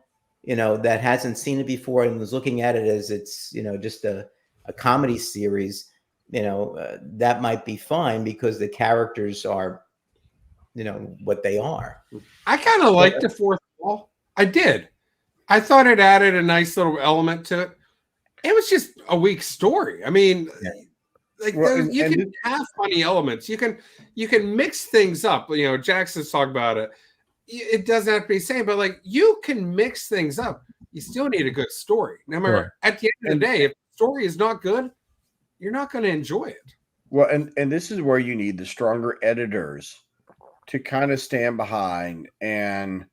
that hasn't seen it before and was looking at it as it's, just a comedy series, that might be fine because the characters are, what they are. I kind of liked the fourth wall. I did. I thought it added a nice little element to it. It was just a weak story. I mean, you can have funny elements. You can mix things up. Jackson's talking about it. It doesn't have to be the same, but like you can mix things up. You still need a good story. No matter at the end of the day, if the story is not good, you're not going to enjoy it. Well, and this is where you need the stronger editors to kind of stand behind and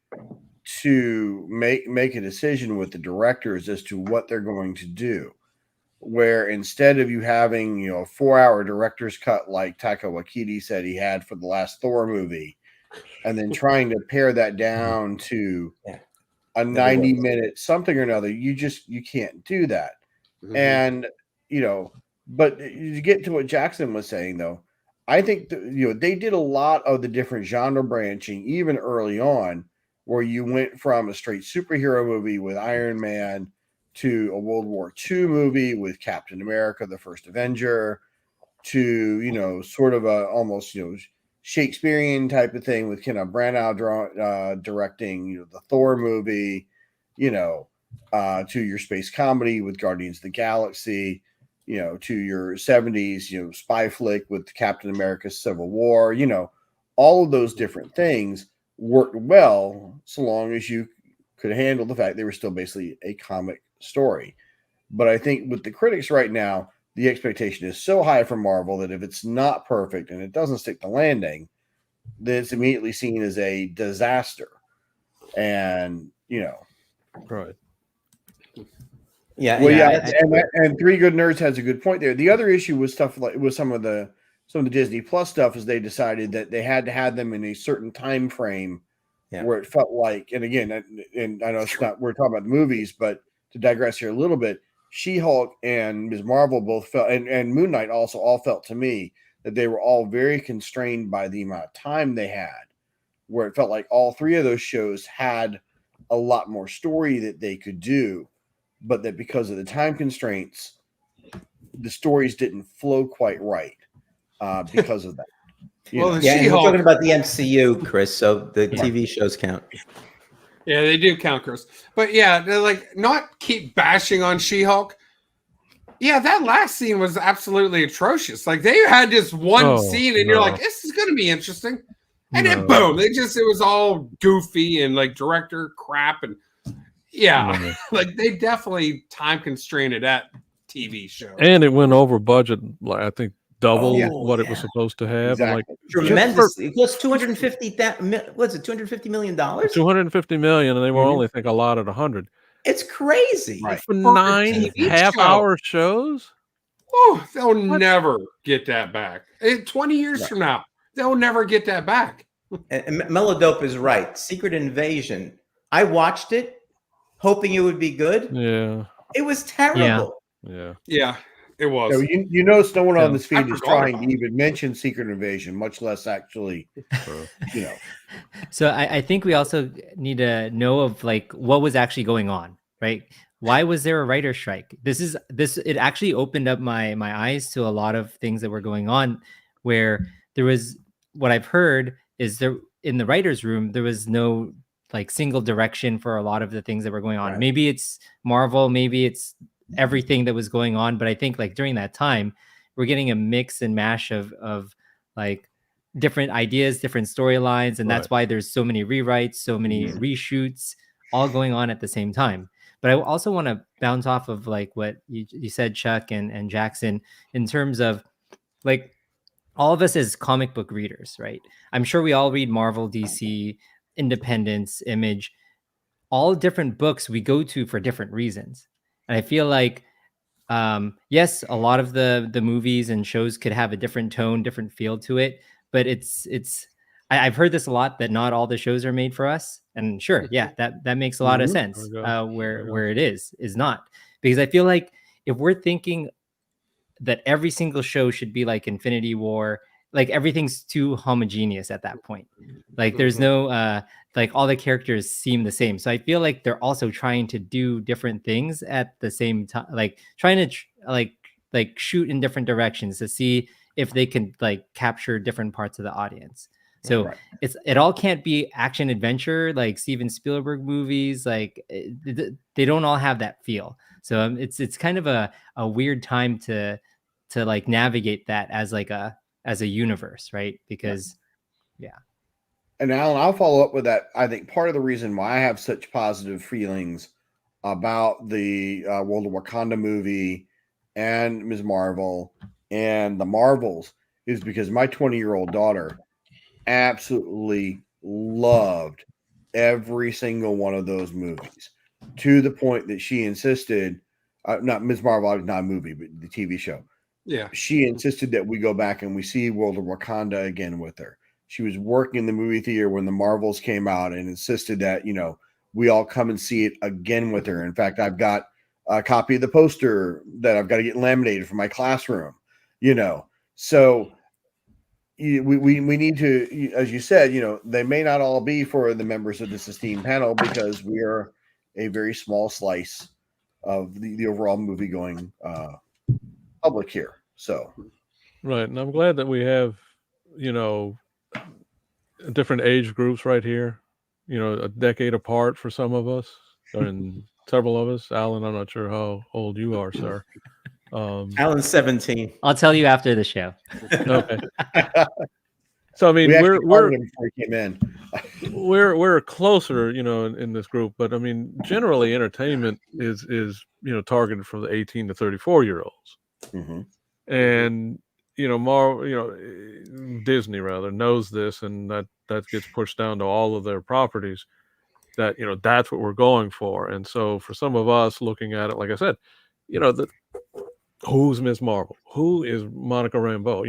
to make a decision with the directors as to what they're going to do. Where instead of you having, a 4-hour director's cut like Taika Waititi said he had for the last Thor movie, and then trying to pare that down to a 90-minute something or another, you can't do that. Mm-hmm. And, but to get to what Jackson was saying, though, I think they did a lot of the different genre branching even early on, where you went from a straight superhero movie with Iron Man to a World War II movie with Captain America, the first Avenger, to, sort of a almost, Shakespearean type of thing with Kenneth Branagh directing, the Thor movie, to your space comedy with Guardians of the Galaxy, to your 70s, spy flick with Captain America's Civil War, all of those different things worked well so long as you could handle the fact they were still basically a comic story. But I think with the critics right now, the expectation is so high from Marvel that if it's not perfect and it doesn't stick the landing, then it's immediately seen as a disaster. And, right. Yeah. Well, and Three Good Nerds has a good point there. The other issue was some of the Disney Plus stuff is they decided that they had to have them in a certain time frame where it felt like, and again, and I know it's not, we're talking about the movies, but to digress here a little bit, She-Hulk and Ms. Marvel both felt, and Moon Knight also all felt to me that they were all very constrained by the amount of time they had, where it felt like all three of those shows had a lot more story that they could do, but that because of the time constraints, the stories didn't flow quite right because of that. We're talking about the MCU, Chris, so the TV shows count. Yeah, they do count, Chris. But yeah, they're like, not keep bashing on She-Hulk. Yeah, that last scene was absolutely atrocious. Like, they had this one scene, and you're like, this is going to be interesting. And then, boom, it was all goofy and, like, director crap. And, like, they definitely time constrained that TV show. And it went over budget, like, I think, double what it was supposed to have. Exactly. Like tremendous. It was $250 million? $250 million, and they were only, I think, allotted 100. It's crazy. Right. For 9 half-hour shows? Oh, they'll never get that back. 20 years from now, they'll never get that back. And Melodope is right. Secret Invasion. I watched it, hoping it would be good. Yeah. It was terrible. Yeah. It was. So no one on this feed is trying to even mention Secret Invasion, much less actually, So I think we also need to know of like what was actually going on, right? Why was there a writer's strike? It actually opened up my eyes to a lot of things that were going on, where there was, what I've heard is there in the writer's room, there was no like single direction for a lot of the things that were going on. Right. Maybe it's Marvel, maybe it's everything that was going on, but I think like during that time we're getting a mix and mash of like different ideas, different storylines, and that's why there's so many rewrites, so many reshoots all going on at the same time. But I also want to bounce off of like what you said, Chuck and Jackson, in terms of like all of us as comic book readers, right? I'm sure we all read Marvel, DC, Independence, Image, all different books we go to for different reasons. And I feel like, yes, a lot of the movies and shows could have a different tone, different feel to it. But I've heard this a lot, that not all the shows are made for us. And sure, that makes a lot of sense. Where it is not, because I feel like if we're thinking that every single show should be like Infinity War like everything's too homogeneous at that point. Like there's no like all the characters seem the same. So I feel like they're also trying to do different things at the same time, like trying to like shoot in different directions to see if they can like capture different parts of the audience. So it all can't be action adventure like Steven Spielberg movies. Like they don't all have that feel. So it's kind of a weird time to like navigate that as a universe, right? Because And Alan, I'll follow up with that. I think part of the reason why I have such positive feelings about the World of Wakanda movie and Ms. Marvel and the Marvels is because my 20-year-old daughter absolutely loved every single one of those movies, to the point that she insisted, not Ms. Marvel, not a movie, but the TV show. Yeah. She insisted that we go back and we see World of Wakanda again with her. She was working in the movie theater when the Marvels came out and insisted that, we all come and see it again with her. In fact, I've got a copy of the poster that I've got to get laminated for my classroom, So we need to, as you said, they may not all be for the members of this esteemed panel because we are a very small slice of the overall movie going public here. So, right. And I'm glad that we have, different age groups right here, a decade apart for some of us and several of us. Alan, I'm not sure how old you are, sir. Alan's 17. I'll tell you after the show. Okay. So I mean, we're before he came in. we're closer, in this group, but I mean, generally, entertainment is targeted for the 18 to 34-year-olds, and Disney rather knows this, and that gets pushed down to all of their properties. That that's what we're going for, and so for some of us looking at it, like I said, who's Ms. Marvel? Who is Monica Rambeau?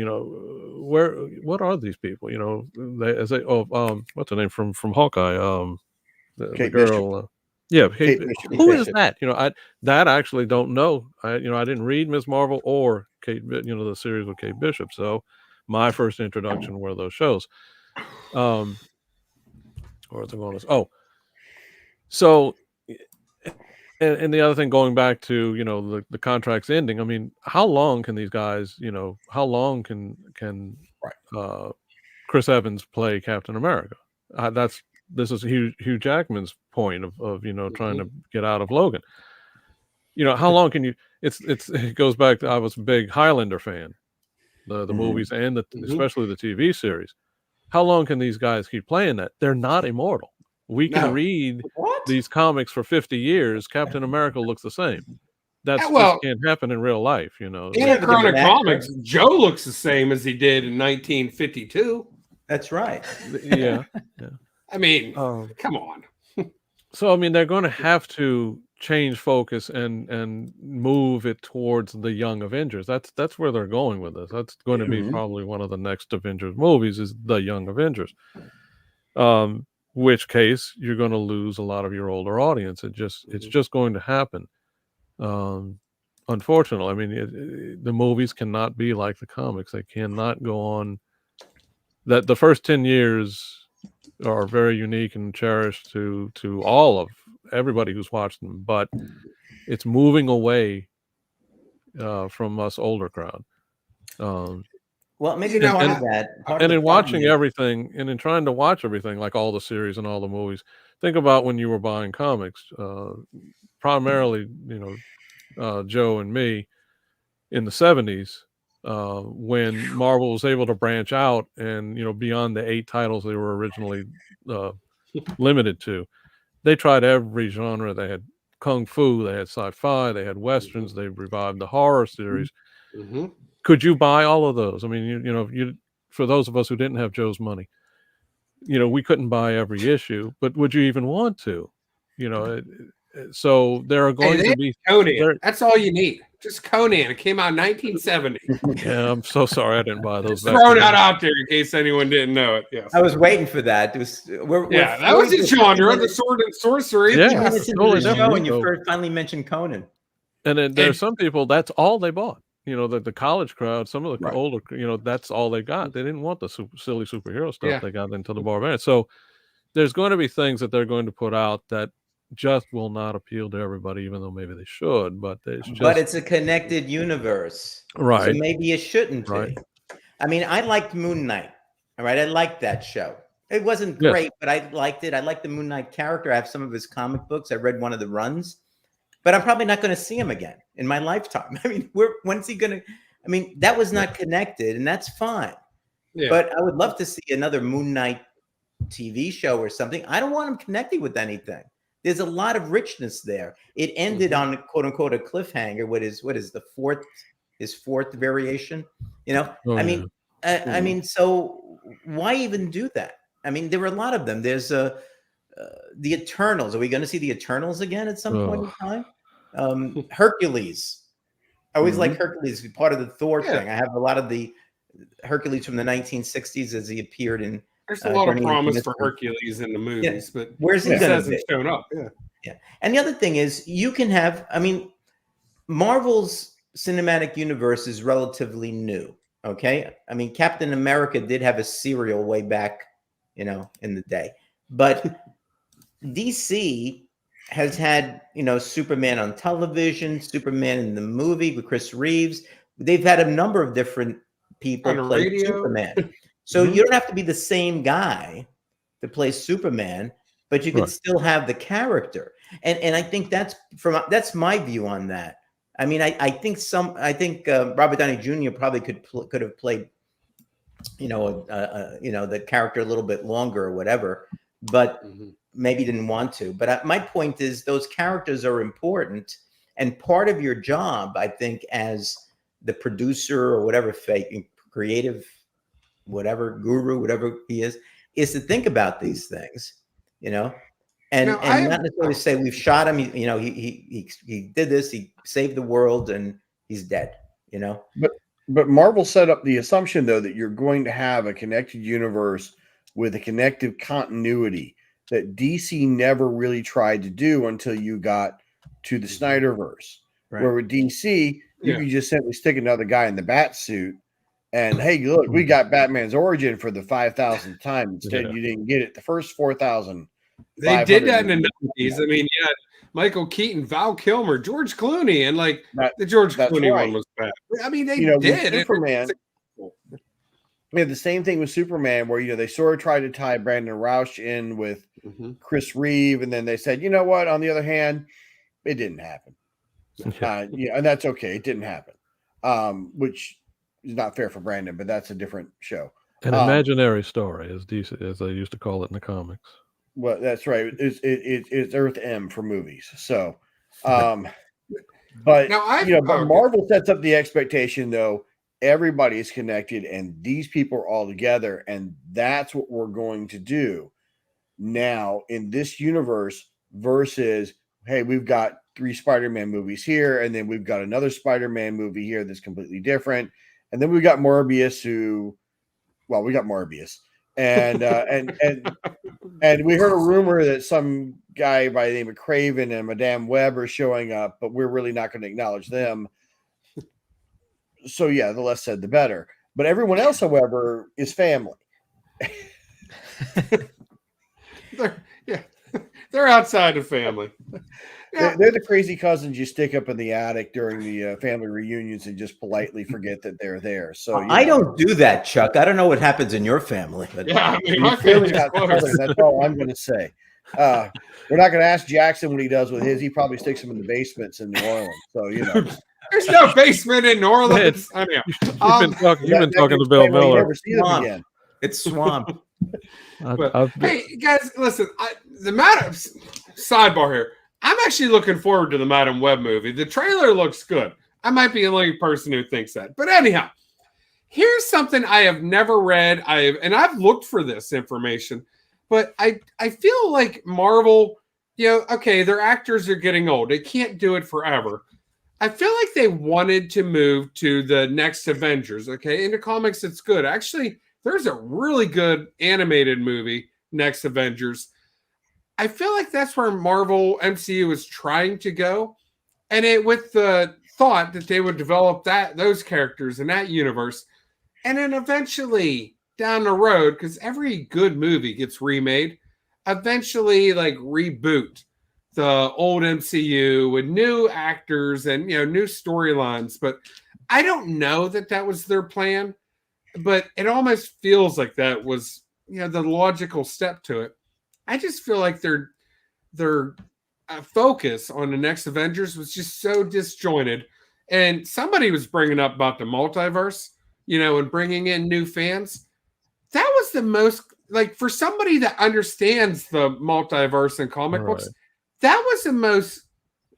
What are these people? What's her name from Hawkeye? The girl. Kate Bishop. Who is that? I actually don't know. I didn't read Ms. Marvel or Kate, the series with Kate Bishop. So my first introduction were those shows. So. And the other thing, going back to the contracts ending, I mean, how long can these guys, how long can Chris Evans play Captain America? This is Hugh Jackman's point of trying to get out of Logan. How long can you? It goes back to, I was a big Highlander fan, the movies and especially the TV series. How long can these guys keep playing that? They're not immortal. We can read these comics for 50 years. Captain America looks the same. That can't happen in real life, In the current comics, Joe looks the same as he did in 1952. That's right. Yeah. I mean, come on. So I mean, they're going to have to change focus and move it towards the Young Avengers. That's where they're going with this. That's going to be probably one of the next Avengers movies is the Young Avengers. Which case you're going to lose a lot of your older audience. It's just going to happen. Unfortunately, I mean, the movies cannot be like the comics. They cannot go on. That the first 10 years are very unique and cherished to all of everybody who's watched them, but it's moving away from us older crowd. Well, maybe not that. And in watching everything, and in trying to watch everything, like all the series and all the movies, think about when you were buying comics. Primarily, Joe and me in the 70s, when Marvel was able to branch out and beyond the 8 titles they were originally limited to, they tried every genre. They had kung fu, they had sci-fi, they had westerns, they revived the horror series. Could you buy all of those? I mean, for those of us who didn't have Joe's money, we couldn't buy every issue, but would you even want to? So there are going to be Conan. That's all you need. Just Conan. It came out in 1970. Yeah, I'm so sorry I didn't buy those. Throw that out there in case anyone didn't know it. Yes. I was waiting for that. That was a genre, the sword and sorcery. Yeah, totally. Show and you finally mentioned Conan. And then there are some people that's all they bought. the college crowd, some of the Right. older, that's all they got. They didn't want the silly superhero stuff. Yeah. They got into the barbarian. So there's going to be things that they're going to put out that just will not appeal to everybody, even though maybe they should. But it's a connected universe, right? So maybe it shouldn't be. I mean, I liked Moon Knight. All right, I liked that show. It wasn't great, but I liked it. I liked the Moon Knight character. I have some of his comic books. I read one of the runs, but I'm probably not going to see him again in my lifetime. I mean, when's he going to? I mean, that was not connected, and that's fine. Yeah. But I would love to see another Moon Knight TV show or something. I don't want him connected with anything. There's a lot of richness there. It ended on quote unquote a cliffhanger. What is his fourth variation? I mean, so why even do that? I mean, there were a lot of them. There's the Eternals. Are we going to see the Eternals again at some point in time? Hercules. I always like Hercules, part of the Thor thing. I have a lot of the Hercules from the 1960s as he appeared in. There's a lot of promise for Hercules in the movies, but where's he going to be? Shown up. Yeah. And the other thing is, you can have. I mean, Marvel's cinematic universe is relatively new. Okay, I mean, Captain America did have a serial way back, in the day, but DC has had, Superman on television, Superman in the movie with Chris Reeves. They've had a number of different people play Superman. So you don't have to be the same guy to play Superman, but you can still have the character. And I think that's my view on that. I mean, I think Robert Downey Jr. probably could have played, the character a little bit longer or whatever, but maybe didn't want to. But my point is, those characters are important, and part of your job, I think, as the producer or whatever creative, whatever guru, whatever he is to think about these things, and not necessarily say we've shot him. He did this. He saved the world, and he's dead. But Marvel set up the assumption, though, that you're going to have a connected universe with a connective continuity that DC never really tried to do until you got to the Snyderverse, where with DC you can just simply stick another guy in the bat suit. And hey, look, we got Batman's origin for the 5,000th time. Instead, you didn't get it the first 4,000. They did that in the 90s. I mean, Michael Keaton, Val Kilmer, George Clooney, and the George Clooney one was bad. I mean, they did. Superman. We had the same thing with Superman, where they sort of tried to tie Brandon Roush in with Chris Reeve, and then they said, you know what? On the other hand, it didn't happen. And that's okay. It didn't happen. Which is not fair for Brandon, but that's a different show. An imaginary story, as they used to call it in the comics. Well, that's right. It's Earth M for movies. So, but Marvel sets up the expectation, though. Everybody is connected, and these people are all together, and that's what we're going to do now in this universe. Versus, hey, we've got 3 Spider-Man movies here, and then we've got another Spider-Man movie here that's completely different. And then we got Morbius, we got Morbius, and and we heard a rumor that some guy by the name of Craven and Madame Web are showing up, but we're really not going to acknowledge them. So the less said, the better. But everyone else, however, is family. They're outside of family. They're the crazy cousins you stick up in the attic during the family reunions and just politely forget that they're there. So I don't do that, Chuck. I don't know what happens in your family. But my family's not southern. That's all I'm going to say. We're not going to ask Jackson what he does with his. He probably sticks them in the basements in New Orleans. So there's no basement in New Orleans. I mean, you've been talking to Bill Miller. Never see them again. It's swamp. Hey guys, listen. The Madam sidebar here. I'm actually looking forward to the Madam Web movie. The trailer looks good. I might be the only person who thinks that. But anyhow, here's something I have never read. I've looked for this information, but I feel like Marvel, okay, their actors are getting old. They can't do it forever. I feel like they wanted to move to the next Avengers. Okay, in the comics, it's good. Actually, there's a really good animated movie, Next Avengers. I feel like that's where Marvel MCU is trying to go. And with the thought that they would develop those characters in that universe, and then eventually down the road, because every good movie gets remade, eventually like reboot the old MCU with new actors and new storylines. But I don't know that was their plan, but it almost feels like that was the logical step to it. I just feel like their focus on the next Avengers was just so disjointed. And somebody was bringing up about the multiverse, and bringing in new fans. That was the most, like, for somebody that understands the multiverse and comic books, that was the most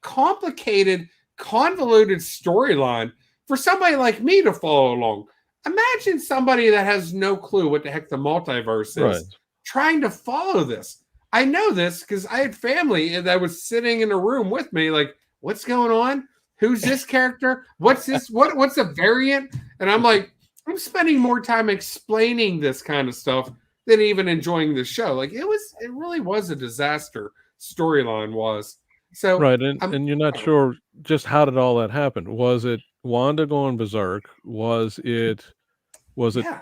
complicated, convoluted storyline for somebody like me to follow along. Imagine somebody that has no clue what the heck the multiverse is trying to follow this. I know this because I had family that was sitting in a room with me, like, what's going on? Who's this character? What's this? What's a variant? And I'm like, I'm spending more time explaining this kind of stuff than even enjoying the show. Like, it really was a disaster. Storyline was so and you're not sure just how did all that happen. Was it Wanda going berserk? Was it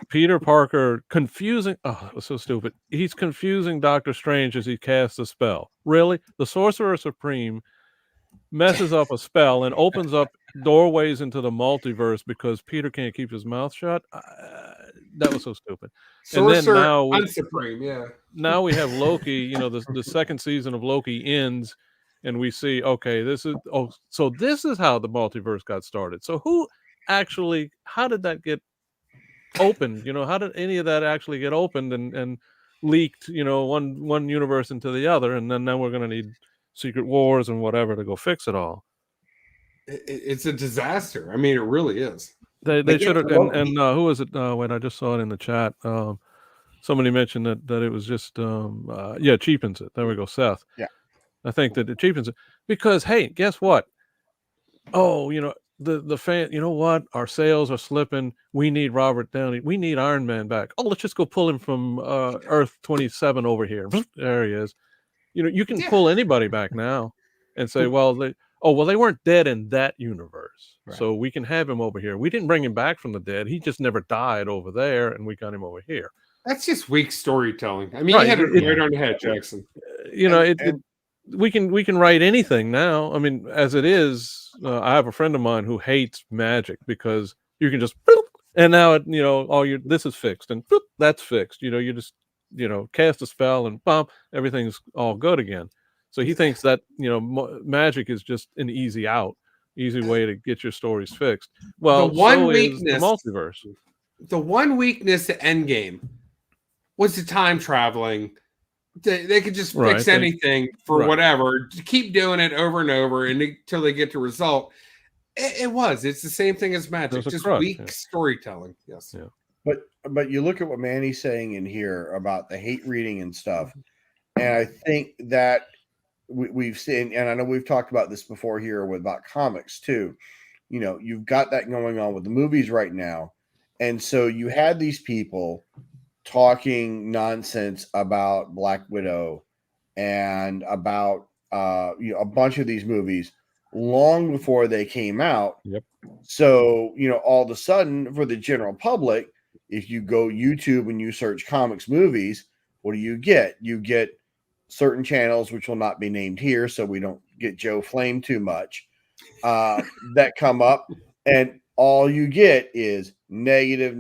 Peter Parker confusing? Oh, it was so stupid. He's confusing Doctor Strange as he casts a spell. Really? The Sorcerer Supreme messes up a spell and opens up doorways into the multiverse because Peter can't keep his mouth shut. That was so stupid. Sorcerer Supreme, now we have Loki. The second season of Loki ends, and we see, okay, so this is how the multiverse got started. So how did that get opened? How did any of that actually get opened and leaked? One universe into the other, and then now we're going to need Secret Wars and whatever to go fix it all. It's a disaster. I mean, it really is. They should have. And who was it? Wait, I just saw it in the chat. Somebody mentioned that it was just cheapens it. There we go, Seth. Yeah, I think that it cheapens it because, hey, guess what? Oh, the fan. You know what? Our sales are slipping. We need Robert Downey. We need Iron Man back. Oh, let's just go pull him from Earth 27 over here. There he is. You can pull anybody back now and say, well, they weren't dead in that universe, so we can have him over here. We didn't bring him back from the dead. He just never died over there, and we got him over here. That's just weak storytelling. I mean, you had it right on the head, Jackson. We can write anything now. I mean, as it is, I have a friend of mine who hates magic because you can just and now this is fixed and that's fixed. You just cast a spell and bam, everything's all good again. So he thinks that magic is just an easy way to get your stories fixed. Well, the one weakness, the multiverse. The one weakness at Endgame was the time traveling. They could just fix anything for whatever. Keep doing it over and over until they get the result. It's the same thing as magic. Just weak storytelling. Yes. Yeah. But you look at what Manny's saying in here about the hate reading and stuff, and I think that we've seen, and I know we've talked about this before here about comics too. You've got that going on with the movies right now, and so you had these people talking nonsense about Black Widow and about a bunch of these movies long before they came out. Yep. So all of a sudden, for the general public, if you go YouTube and you search comics movies, what do you get? You get certain channels, which will not be named here, so we don't get Joe Flame too much, that come up, and all you get is negative.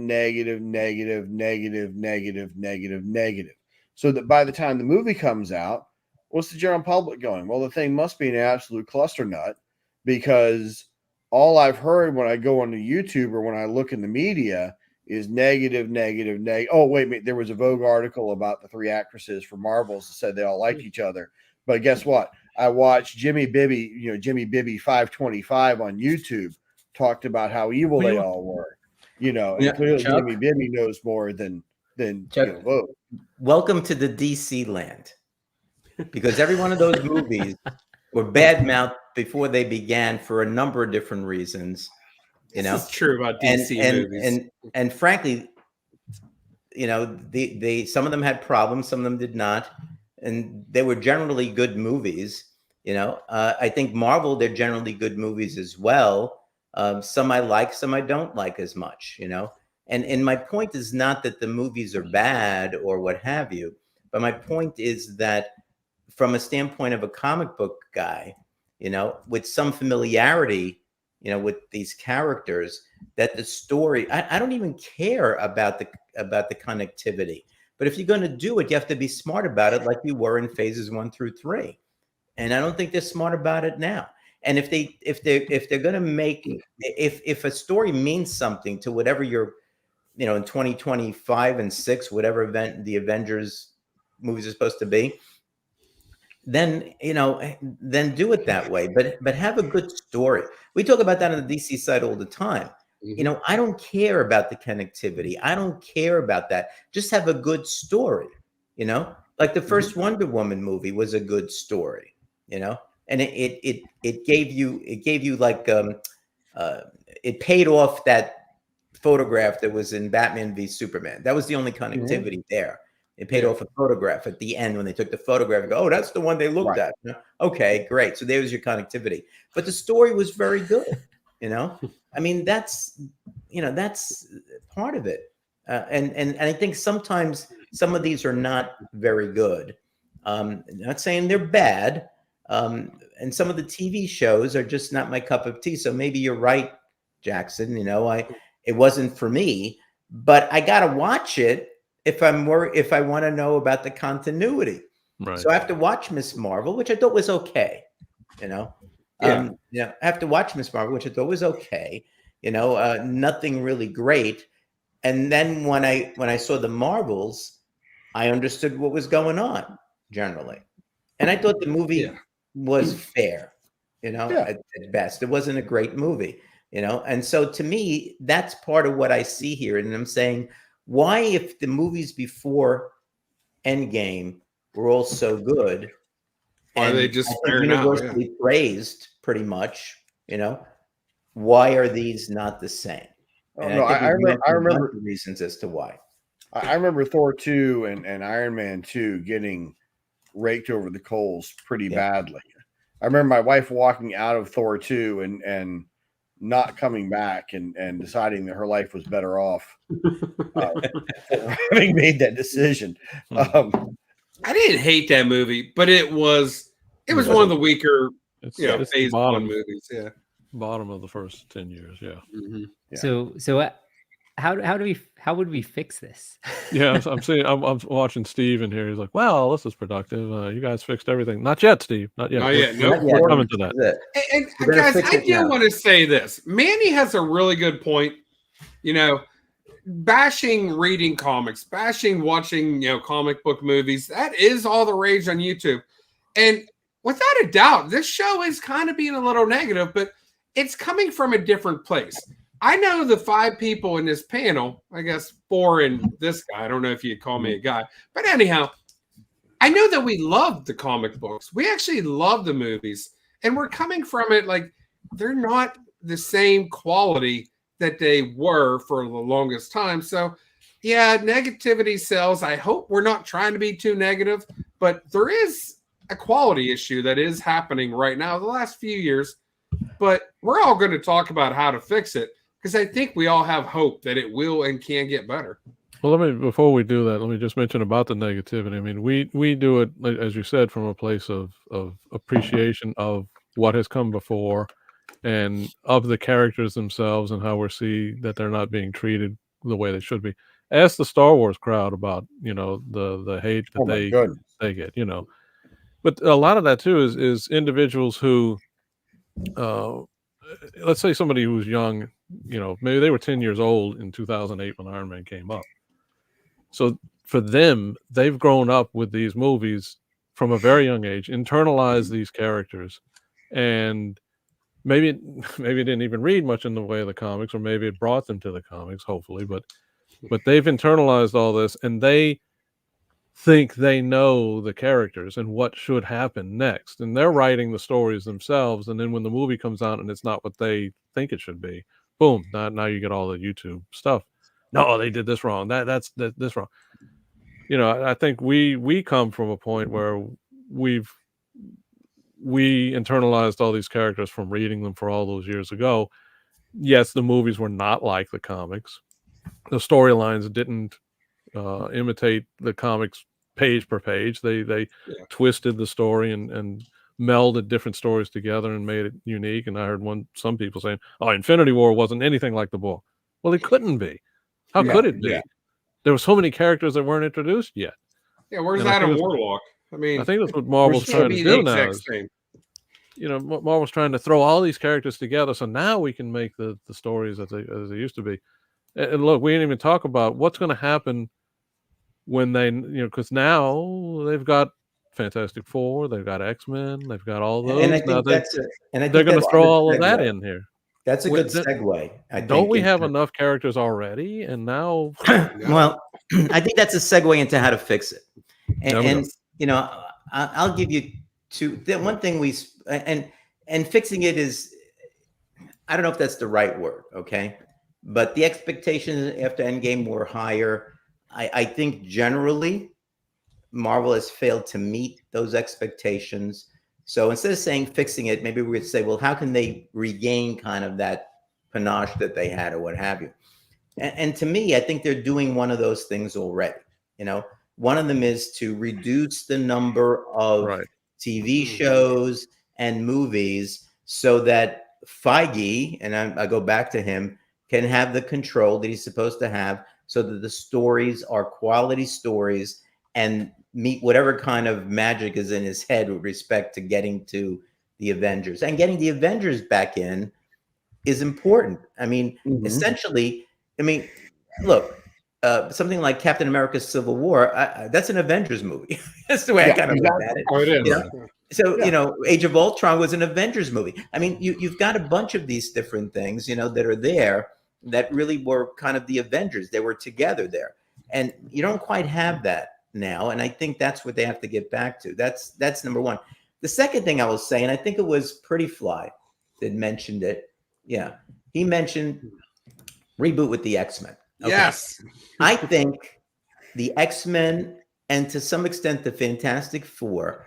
So that by the time the movie comes out, what's the general public going? Well, the thing must be an absolute cluster nut, because all I've heard when I go onto YouTube or when I look in the media is negative. Oh, wait a minute. There was a Vogue article about the three actresses for Marvels that said they all liked each other. But guess what? I watched Jimmy Bibby 525 on YouTube talked about how evil they all were. And clearly Chuck, Jimmy Bibby knows more than Chuck, Vogue. Welcome to the DC land. Because every one of those movies were badmouthed before they began for a number of different reasons. This is true about DC movies. And frankly, they some of them had problems, some of them did not, and they were generally good movies. I think Marvel, they're generally good movies as well. Some I like, some I don't like as much, you know. And my point is not that the movies are bad or what have you, but my point is that from a standpoint of a comic book guy, you know, with some familiarity, you know, with these characters, that the story, I don't even care about the connectivity. But if you're going to do it, you have to be smart about it, like you were in phases 1 through 3. And I don't think they're smart about it now. And if they're going to make, if a story means something to whatever you're, you know, in 2025 and 6, whatever event the Avengers movies are supposed to be, then, you know, then do it that way. But have a good story. We talk about that on the DC side all the time. You know, I don't care about the connectivity. I don't care about that. Just have a good story, you know, like the first Wonder Woman movie was a good story, you know, and it gave you like, it paid off that photograph that was in Batman v Superman. That was the only connectivity there. It paid off a photograph at the end when they took the photograph and go, oh, that's the one they looked at. You know? Okay, great. So there's your connectivity. But the story was very good, you know? I mean, that's, you know, that's part of it. And I think sometimes some of these are not very good. Not saying they're bad. And some of the TV shows are just not my cup of tea. So maybe you're right, Jackson. You know, it wasn't for me, but I got to watch it if I want to know about the continuity. Right. So I have to watch Miss Marvel, which I thought was okay. You know, I have to watch Miss Marvel, which I thought was okay. You know, nothing really great. And then when I saw the Marvels, I understood what was going on generally, and I thought the movie was fair. You know, at best, it wasn't a great movie. You know, and so to me, that's part of what I see here. And I'm saying, why, if the movies before Endgame were all so good, are they just universally praised pretty much, you know, why are these not the same? And I remember the reasons as to why. I remember Thor 2 and Iron Man 2 getting raked over the coals pretty badly. I remember my wife walking out of Thor 2 and not coming back and deciding that her life was better off having made that decision. I didn't hate that movie, but it was one of the weaker, it's phase 1 movies. Yeah, bottom of the first 10 years. Yeah. So how would we fix this? I'm watching Steve in here. He's like, well, this is productive. You guys fixed everything. Not yet, Steve. Not yet. Not yet. Nope. We're coming to that. And guys, I do want to say this. Manny has a really good point. You know, bashing reading comics, bashing watching, comic book movies. That is all the rage on YouTube. And without a doubt, this show is kind of being a little negative, but it's coming from a different place. I know the 5 people in this panel, I guess 4 and this guy. I don't know if you'd call me a guy. But anyhow, I know that we love the comic books. We actually love the movies. And we're coming from it like they're not the same quality that they were for the longest time. So, yeah, negativity sells. I hope we're not trying to be too negative. But there is a quality issue that is happening right now the last few years. But we're all going to talk about how to fix it, because I think we all have hope that it will and can get better. Well, before we do that, let me just mention about the negativity. I mean, we do it, as you said, from a place of appreciation of what has come before and of the characters themselves and how we see that they're not being treated the way they should be. Ask the Star Wars crowd about, the hate that they get, But a lot of that too is individuals who, let's say somebody who was young, maybe they were 10 years old in 2008 when Iron Man came up. So for them, they've grown up with these movies from a very young age, internalized these characters, and maybe didn't even read much in the way of the comics, or maybe it brought them to the comics, hopefully, but they've internalized all this, and they think they know the characters and what should happen next, and they're writing the stories themselves. And then when the movie comes out and it's not what they think it should be, boom, now you get all the YouTube stuff. No, they did this wrong. That's this wrong. I think we come from a point where we internalized all these characters from reading them for all those years ago, yes, the movies were not like the comics. The storylines didn't imitate the comics page per page. They twisted the story and melded different stories together and made it unique. And I heard some people saying, "Oh, Infinity War wasn't anything like the book." Well, it couldn't be. How could it be? There were so many characters that weren't introduced yet. Yeah, where's Adam Warlock? I mean, I think that's what Marvel's trying to do now. Marvel's trying to throw all these characters together, so now we can make the stories as they used to be. And look, we didn't even talk about what's going to happen when they, because now they've got Fantastic Four, they've got X-Men, they've got all those. And I think they're going to throw all of that in here. That's a good segue. Don't we have enough characters already? And now, well, I think that's a segue into how to fix it. And I'll give you two. The one thing and fixing it is, I don't know if that's the right word, okay? But the expectations after Endgame were higher. I think generally Marvel has failed to meet those expectations. So instead of saying fixing it, maybe we would say, well, how can they regain kind of that panache that they had or what have you? And to me, I think they're doing one of those things already. One of them is to reduce the number of TV shows and movies so that Feige, and I go back to him, can have the control that he's supposed to have so that the stories are quality stories and meet whatever kind of magic is in his head with respect to getting to the Avengers. And getting the Avengers back in is important. I mean, essentially, look, something like Captain America Civil War, that's an Avengers movie. That's the way I kind of look at it. Oh, it is. So, Age of Ultron was an Avengers movie. I mean, you've got a bunch of these different things, that are there that really were kind of the Avengers. They were together there. And you don't quite have that now. And I think that's what they have to get back to. That's number one. The second thing I will say, and I think it was Pretty Fly that mentioned it. Yeah. He mentioned reboot with the X-Men. Okay. Yes. I think the X-Men and to some extent the Fantastic Four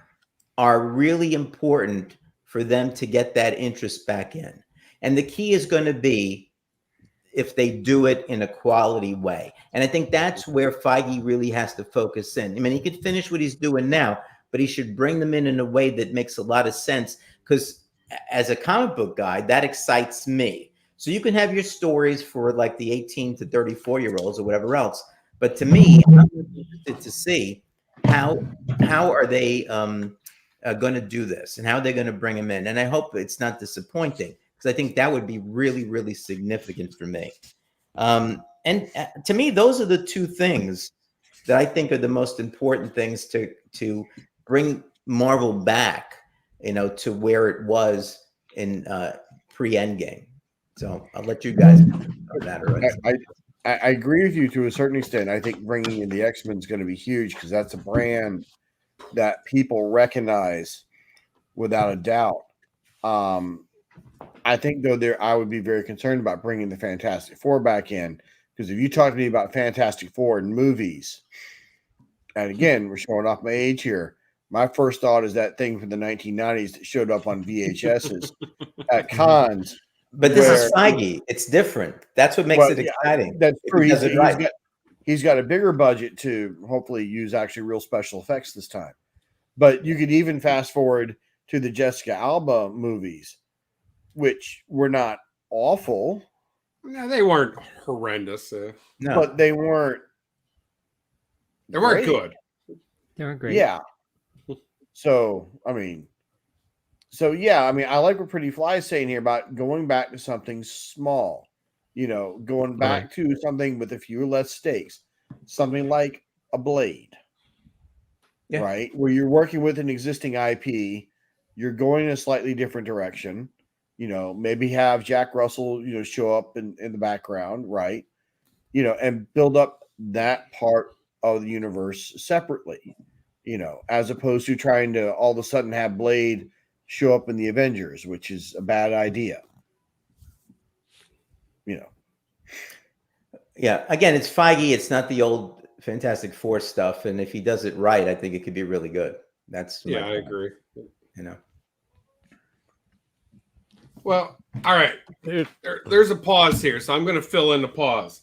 are really important for them to get that interest back in. And the key is going to be if they do it in a quality way. And I think that's where Feige really has to focus in. I mean, he could finish what he's doing now, but he should bring them in a way that makes a lot of sense, because as a comic book guy, that excites me. So you can have your stories for like the 18 to 34-year-olds or whatever else. But to me, I'm interested to see how are they going to do this and how they're going to bring them in. And I hope it's not disappointing, because I think that would be really, really significant for me. And to me, those are the two things that I think are the most important things to bring Marvel back, to where it was in pre-Endgame. So I'll let you guys know that. I agree with you to a certain extent. I think bringing in the X-Men is going to be huge, because that's a brand that people recognize without a doubt. I think, though, I would be very concerned about bringing the Fantastic Four back in, because if you talk to me about Fantastic Four in movies, and again, we're showing off my age here, my first thought is that thing from the 1990s that showed up on VHSs at cons. But this is Feige. It's different. That's what makes it exciting. That's true. He's got a bigger budget to hopefully use actually real special effects this time. But you could even fast forward to the Jessica Alba movies, which were not awful. No, they weren't horrendous. No, but they weren't. They weren't good. They weren't great. Yeah. I like what Pretty Fly is saying here about going back to something small, going back to something with a few less stakes, something like a Blade, right? Where you're working with an existing IP, you're going in a slightly different direction, maybe have Jack Russell, show up in the background, right? And build up that part of the universe separately, as opposed to trying to all of a sudden have Blade show up in the Avengers, which is a bad idea. Yeah. Again, it's Feige. It's not the old Fantastic Four stuff. And if he does it right, I think it could be really good. I agree. Well, all right. There's a pause here, so I'm going to fill in the pause.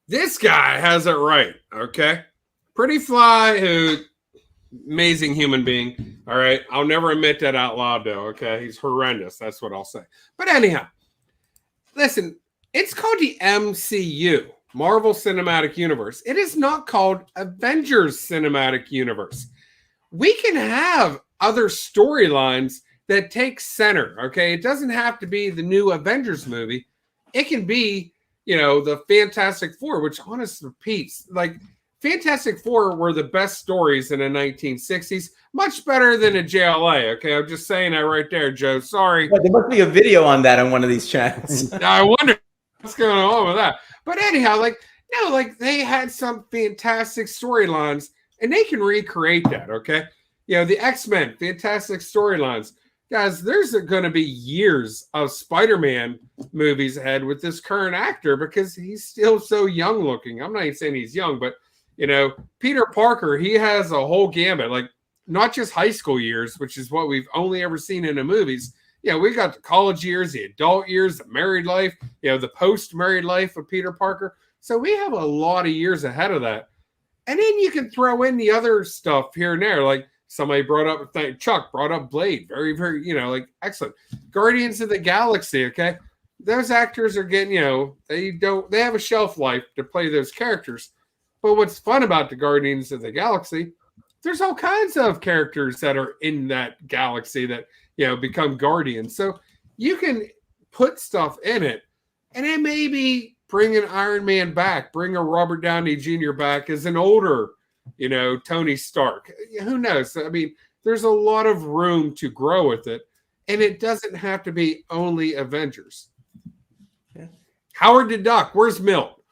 This guy has it right, okay? Pretty Fly, who amazing human being. All right, I'll never admit that out loud, though. Okay, he's horrendous. That's what I'll say. But anyhow, listen. It's called the MCU, Marvel Cinematic Universe. It is not called Avengers Cinematic Universe. We can have other storylines that take center, okay? It doesn't have to be the new Avengers movie. It can be, the Fantastic Four, which honestly repeats, like Fantastic Four were the best stories in the 1960s, much better than a JLA, okay? I'm just saying that right there, Joe. Sorry. But there must be a video on that on one of these channels. I wonder what's going on with that. But anyhow, they had some fantastic storylines, and they can recreate that, okay? The X-Men, fantastic storylines. Guys, there's going to be years of Spider-Man movies ahead with this current actor because he's still so young looking. I'm not even saying he's young, but, Peter Parker, he has a whole gambit, like not just high school years, which is what we've only ever seen in the movies. We got the college years, the adult years, the married life, the post-married life of Peter Parker. So we have a lot of years ahead of that. And then you can throw in the other stuff here and there, like somebody brought up, Chuck brought up Blade. Very, very, excellent. Guardians of the Galaxy, okay? Those actors are getting, they have a shelf life to play those characters. But what's fun about the Guardians of the Galaxy, there's all kinds of characters that are in that galaxy that, become Guardians. So you can put stuff in it and then maybe bring an Iron Man back, bring a Robert Downey Jr. back as an older, Tony Stark. Who knows? I mean, there's a lot of room to grow with it, and it doesn't have to be only Avengers. Yeah. Howard the Duck, where's Milt?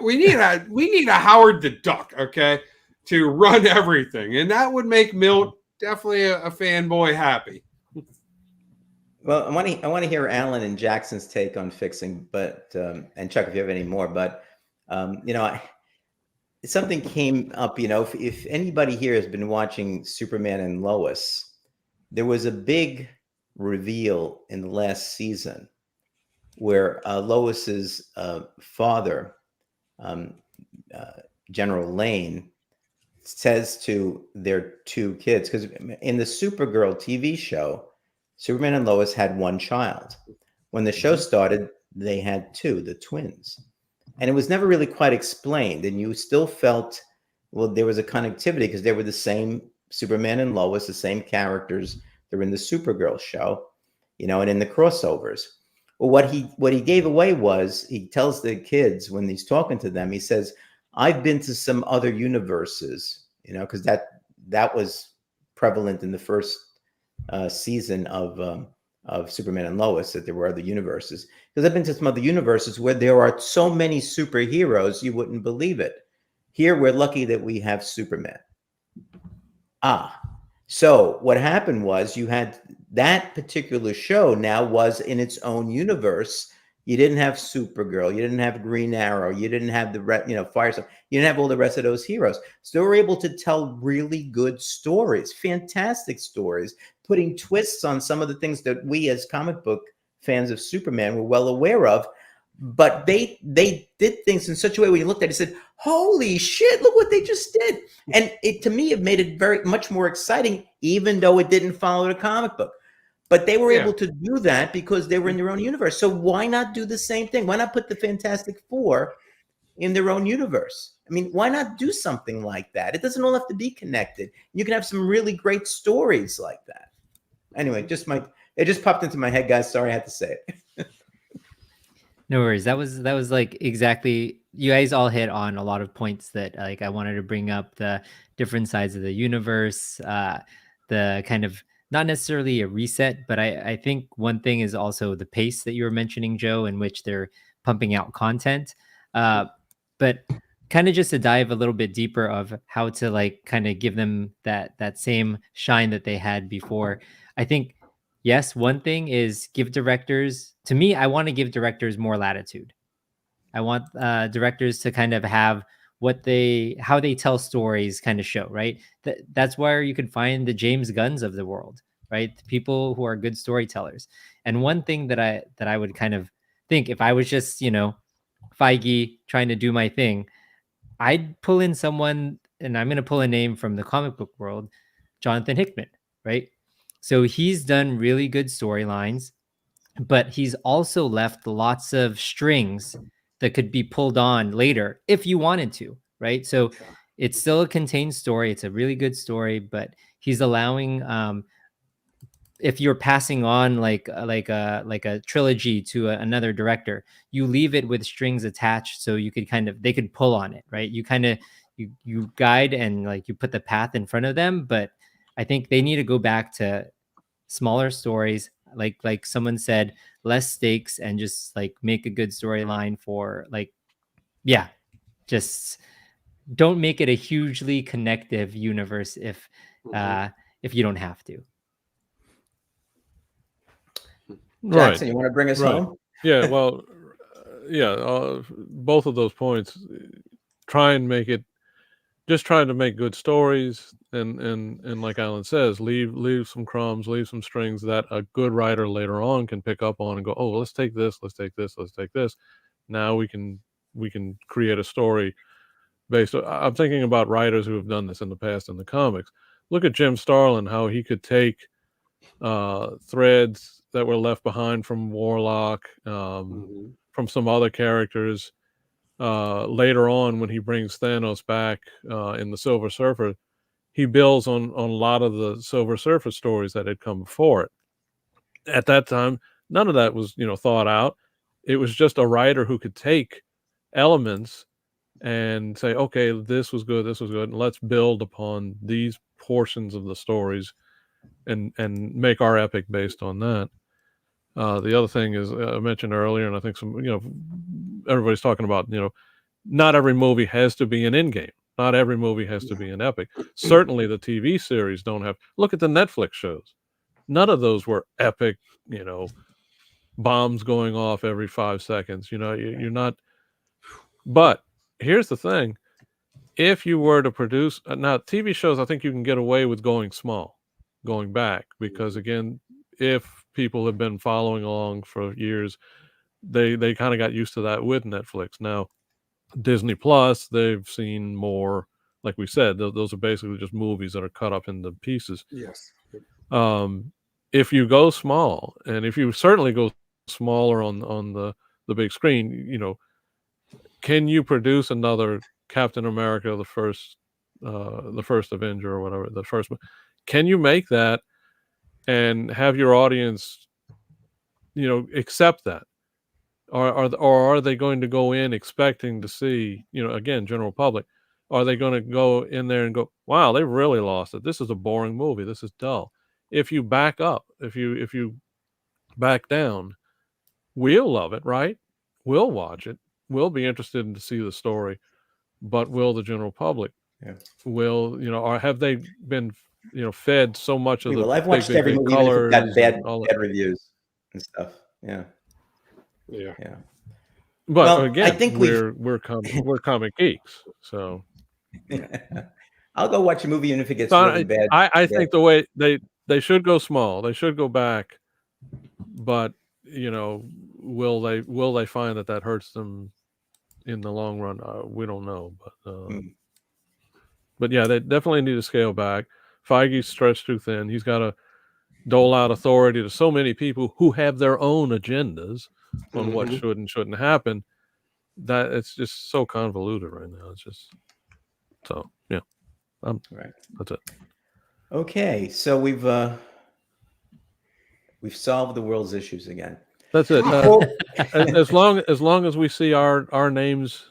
We need a Howard the Duck, okay, to run everything, and that would make Milt definitely a fanboy happy. Well, I want to hear Alan and Jackson's take on fixing, but and Chuck, if you have any more, but something came up. If anybody here has been watching Superman and Lois, there was a big reveal in the last season where Lois's father, General Lane, says to their two kids, because in the Supergirl TV show, Superman and Lois had one child. When the show started, they had two, the twins. And it was never really quite explained. And you still felt, well, there was a connectivity because they were the same Superman and Lois, the same characters. They're in the Supergirl show, and in the crossovers. Well, what he gave away was, he tells the kids when he's talking to them, he says, I've been to some other universes, because that was prevalent in the first season of Superman and Lois, that there were other universes. Because I've been to some other universes where there are so many superheroes, you wouldn't believe it. Here, we're lucky that we have Superman. So what happened was, you had that particular show now was in its own universe. You didn't have Supergirl, you didn't have Green Arrow, you didn't have the Firestorm, you didn't have all the rest of those heroes. So they were able to tell really good stories, fantastic stories, putting twists on some of the things that we as comic book fans of Superman were well aware of. But they did things in such a way when you looked at it, you said, holy shit, look what they just did. And to me, it made it very much more exciting, even though it didn't follow the comic book. But they were able to do that because they were in their own universe. So why not do the same thing? Why not put the Fantastic Four in their own universe? I mean, why not do something like that? It doesn't all have to be connected. You can have some really great stories like that. Anyway, it just popped into my head, guys. Sorry, I had to say it. No worries. That was like exactly, you guys all hit on a lot of points that I wanted to bring up, the different sides of the universe, the kind of, not necessarily a reset, but I think one thing is also the pace that you were mentioning, Joe, in which they're pumping out content. But kind of just to dive a little bit deeper of how to kind of give them that same shine that they had before. I think, yes, one thing is give directors, to me, I want to give directors more latitude. I want directors to kind of have how they tell stories kind of show, right? That's where you can find the James Gunns of the world, right? The people who are good storytellers. And one thing that I would kind of think, if I was just, Feige trying to do my thing, I'd pull in someone, and I'm going to pull a name from the comic book world, Jonathan Hickman, right? So he's done really good storylines, but he's also left lots of strings that could be pulled on later if you wanted to, right? So it's still a contained story. It's a really good story, but he's allowing, if you're passing on like a trilogy to another director, you leave it with strings attached, so you could they could pull on it, right? You kind of you guide and like you put the path in front of them, but I think they need to go back to smaller stories, like someone said, less stakes, and just like make a good storyline for just don't make it a hugely connective universe if you don't have to. Jackson, you want to bring us home? Yeah, well, both of those points. Try and make it. Just trying to make good stories, and like Alan says, leave some crumbs, leave some strings that a good writer later on can pick up on and go, oh, let's take this, let's take this, let's take this. Now we can create a story based. I'm thinking about writers who have done this in the past in the comics. Look at Jim Starlin, how he could take threads that were left behind from Warlock, from some other characters. Later on, when he brings Thanos back in the Silver Surfer, he builds on a lot of the Silver Surfer stories that had come before it. At that time, none of that was thought out. It was just a writer who could take elements and say, okay, this was good, and let's build upon these portions of the stories and make our epic based on that. The other thing is, I mentioned earlier, and I think everybody's talking about, not every movie has to be an endgame. Not every movie has to be an epic. Certainly the TV series don't have. Look at the Netflix shows. None of those were epic, bombs going off every 5 seconds. You're not. But here's the thing. If you were to produce, now TV shows, I think you can get away with going small, going back, because again, if people have been following along for years, they kind of got used to that with Netflix. Now, Disney Plus, they've seen more, like we said, those are basically just movies that are cut up into pieces. Yes. If you go small, and if you certainly go smaller on the big screen, can you produce another Captain America, the first Avenger or whatever, the first one? Can you make that and have your audience, accept that? Or are they going to go in expecting to see, again, general public, are they going to go in there and go, wow, they really lost it. This is a boring movie. This is dull. If you back up, if you back down, we'll love it, right? We'll watch it. We'll be interested in to see the story, but will the general public? Yeah. Will, or have they been, fed so much of the I've watched big, every big movie colors that bad reviews and stuff. Yeah. But again, I think we're comic geeks, so I'll go watch a movie even if it gets really bad. I think the way they should go small, they should go back, but will they find that hurts them in the long run? We don't know, but yeah, they definitely need to scale back. Feige's stretched too thin. He's got to dole out authority to so many people who have their own agendas on what should and shouldn't happen, that it's just so convoluted right now. It's just so right. That's it. Okay, so we've solved the world's issues again. That's it. As long as we see our names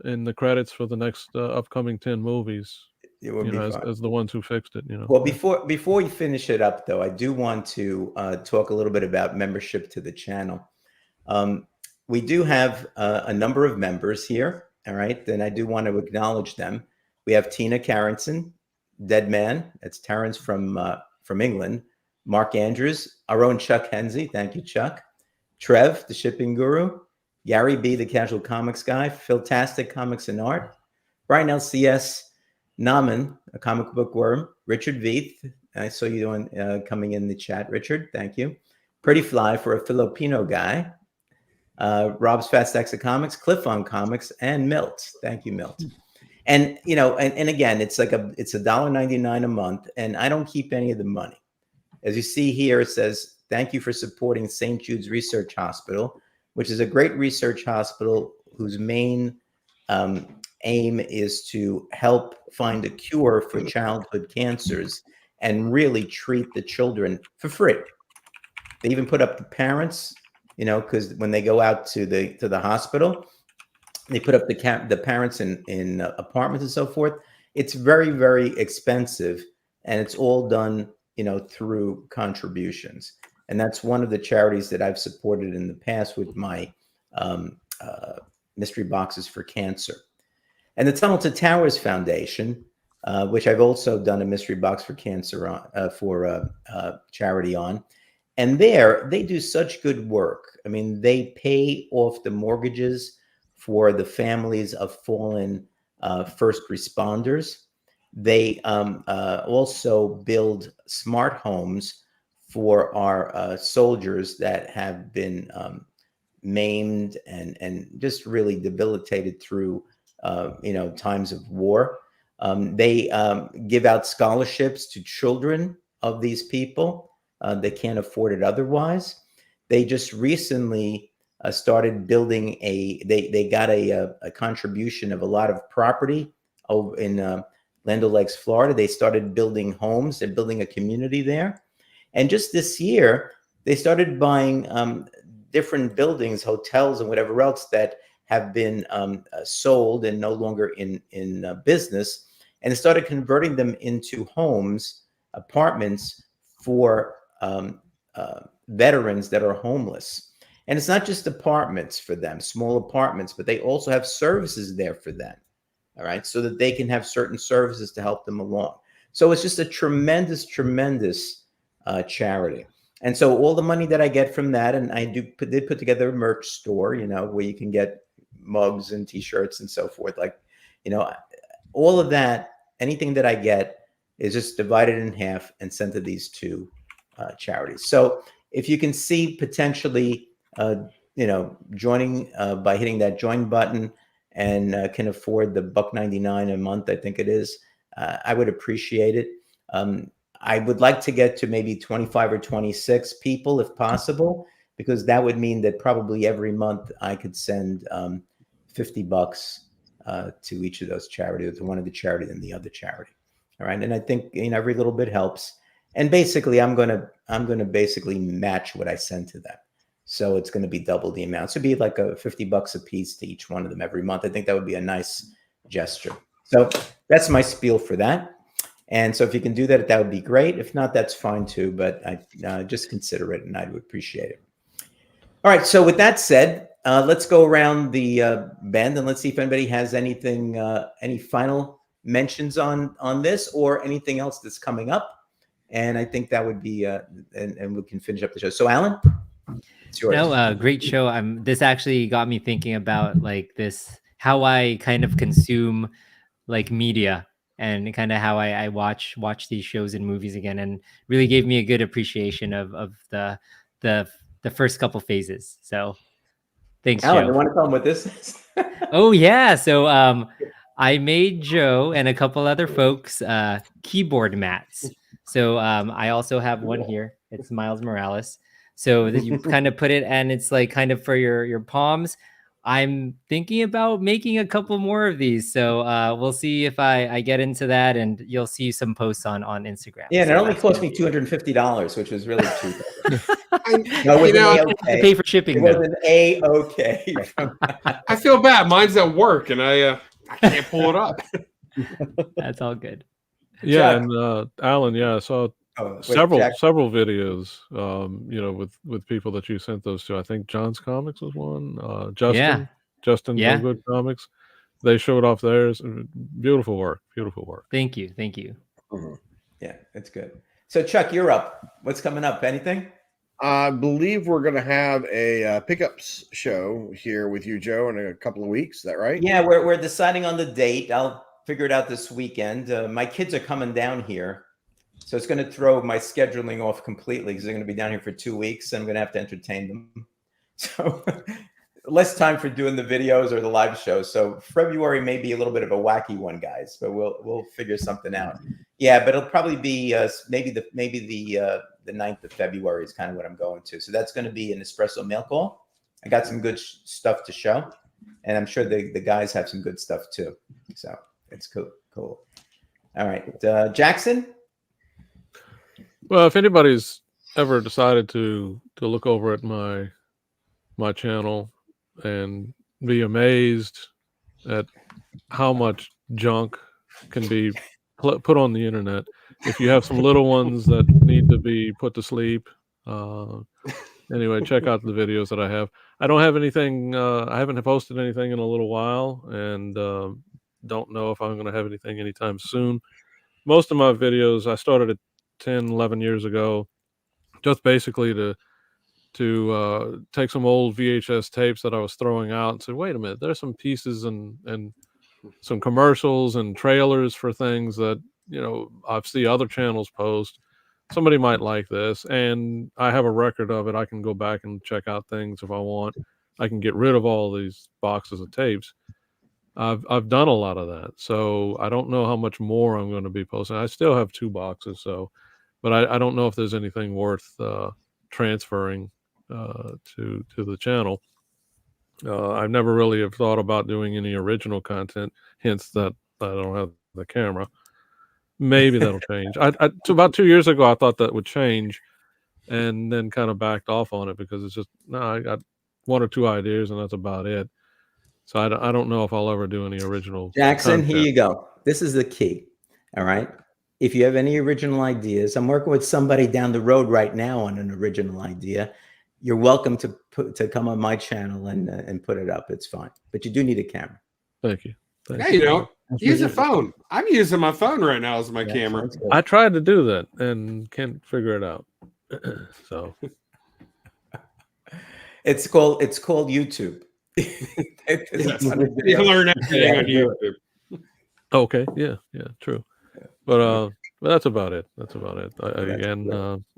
in the credits for the next upcoming 10 movies, as the ones who fixed it. Well, before we finish it up, though, I do want to talk a little bit about membership to the channel. We do have a number of members here. All right, then I do want to acknowledge them. We have Tina Carrington, Dead Man. That's Terrence from England. Mark Andrews, our own Chuck Hensey. Thank you, Chuck. Trev, the shipping guru. Gary B, the casual comics guy. Philtastic Comics and Art. Brian LCS. Naman, a comic book worm. Richard Veith, I saw you doing coming in the chat, Richard. Thank you. Pretty Fly for a Filipino guy. Rob's Fast Stacks of Comics, Cliff on Comics, and Milt. Thank you, Milt. And you know, and again, it's $1.99 a month, and I don't keep any of the money. As you see here, it says, "Thank you for supporting St. Jude's Research Hospital, which is a great research hospital whose main aim is to help find a cure for childhood cancers and really treat the children for free." They even put up the parents, you know, because when they go out to the hospital, they put up the parents in apartments and so forth. It's very, very expensive, and it's all done, you know, through contributions. And that's one of the charities that I've supported in the past with my mystery boxes for cancer. And the Tunnel to Towers Foundation, which I've also done a mystery box for cancer on, for charity on. And there, they do such good work. I mean, they pay off the mortgages for the families of fallen first responders. They also build smart homes for our soldiers that have been maimed and just really debilitated through you know, times of war. They give out scholarships to children of these people. They can't afford it otherwise. They just recently started building they got a contribution of a lot of property over in Land O'Lakes, Florida. They started building homes. They're building a community there. And just this year, they started buying different buildings, hotels, and whatever else that have been sold and no longer in business. And they started converting them into homes, apartments for veterans that are homeless. And it's not just apartments for them, small apartments, but they also have services there for them. All right. So that they can have certain services to help them along. So it's just a tremendous, tremendous charity. And so all the money that I get from that, and I did put together a merch store, you know, where you can get mugs and T-shirts and so forth. Like, you know, all of that, anything that I get is just divided in half and sent to these two charities. So if you can see potentially, you know, joining by hitting that join button and can afford the $1.99 a month, I think it is, I would appreciate it. I would like to get to maybe 25 or 26 people if possible, because that would mean that probably every month I could send $50 to each of those charities, to one of the charities and the other charity. All right. And I think, you know, every little bit helps. And basically I'm going to basically match what I send to them. So it's going to be double the amount. So it'd be like a $50 a piece to each one of them every month. I think that would be a nice gesture. So that's my spiel for that. And so if you can do that, that would be great. If not, that's fine too. But I just consider it, and I would appreciate it. All right. So with that said, let's go around the band and let's see if anybody has anything, any final mentions on this or anything else that's coming up. And I think that would be, and we can finish up the show. So Alan, it's yours. No, great show. This actually got me thinking about like this, how I kind of consume like media and kind of how I watch these shows and movies again, and really gave me a good appreciation of the first couple phases. So thanks, Alan, Joe. you want to tell them what this is? Oh yeah. So I made Joe and a couple other folks keyboard mats. So I also have one here. It's Miles Morales. So that you kind of put it, and it's like kind of for your palms. I'm thinking about making a couple more of these. So we'll see if I get into that, and you'll see some posts on Instagram. Yeah, and so it only cost me $250, which was really cheap. No, you know, I pay for shipping. It was an A-okay. I feel bad. Mine's at work, and I can't pull it up. That's all good. Yeah, Chuck. and Alan, yeah, I saw several videos, you know, with people that you sent those to. I think John's Comics was one. Justin Yeah. No Good Comics. They showed off theirs. Beautiful work. Thank you. Mm-hmm. Yeah, that's good. So Chuck, you're up. What's coming up? Anything? I believe we're going to have a pickups show here with you, Joe, in a couple of weeks. Is that right? Yeah, we're deciding on the date. I'll figure it out this weekend. My kids are coming down here So it's going to throw my scheduling off completely because they're going to be down here for 2 weeks and I'm going to have to entertain them. So less time for doing the videos or the live shows. So February may be a little bit of a wacky one, guys, but we'll figure something out. Yeah, but it'll probably be maybe the 9th of February is kind of what I'm going to. So that's going to be an espresso mail call. I got some good stuff to show, and I'm sure the guys have some good stuff too. So it's cool. All right, Jackson. Well, if anybody's ever decided to look over at my channel and be amazed at how much junk can be put on the internet, if you have some little ones that need to be put to sleep, anyway, check out the videos that I have. I don't have anything. I haven't posted anything in a little while, and don't know if I'm going to have anything anytime soon. Most of my videos I started at 10, 11 years ago, just basically to take some old VHS tapes that I was throwing out and say, wait a minute, there's some pieces and some commercials and trailers for things that, I see other channels post. Somebody might like this, and I have a record of it. I can go back and check out things if I want. I can get rid of all these boxes of tapes. I've done a lot of that, so I don't know how much more I'm going to be posting. I still have 2 boxes, but I don't know if there's anything worth transferring to the channel. I've never really have thought about doing any original content, hence that I don't have the camera. Maybe that'll change. So about 2 years ago, I thought that would change, and then kind of backed off on it because it's just, I got 1 or 2 ideas, and that's about it. So I don't know if I'll ever do any original Jackson, content. here you go. This is the key. All right. If you have any original ideas, I'm working with somebody down the road right now on an original idea. You're welcome to come on my channel and put it up. It's fine. But you do need a camera. Thank you. Yeah, you don't use a phone. I'm using my phone right now as my camera. I tried to do that and can't figure it out. So it's called YouTube. You learn everything on YouTube. Okay, yeah, true. But that's about it.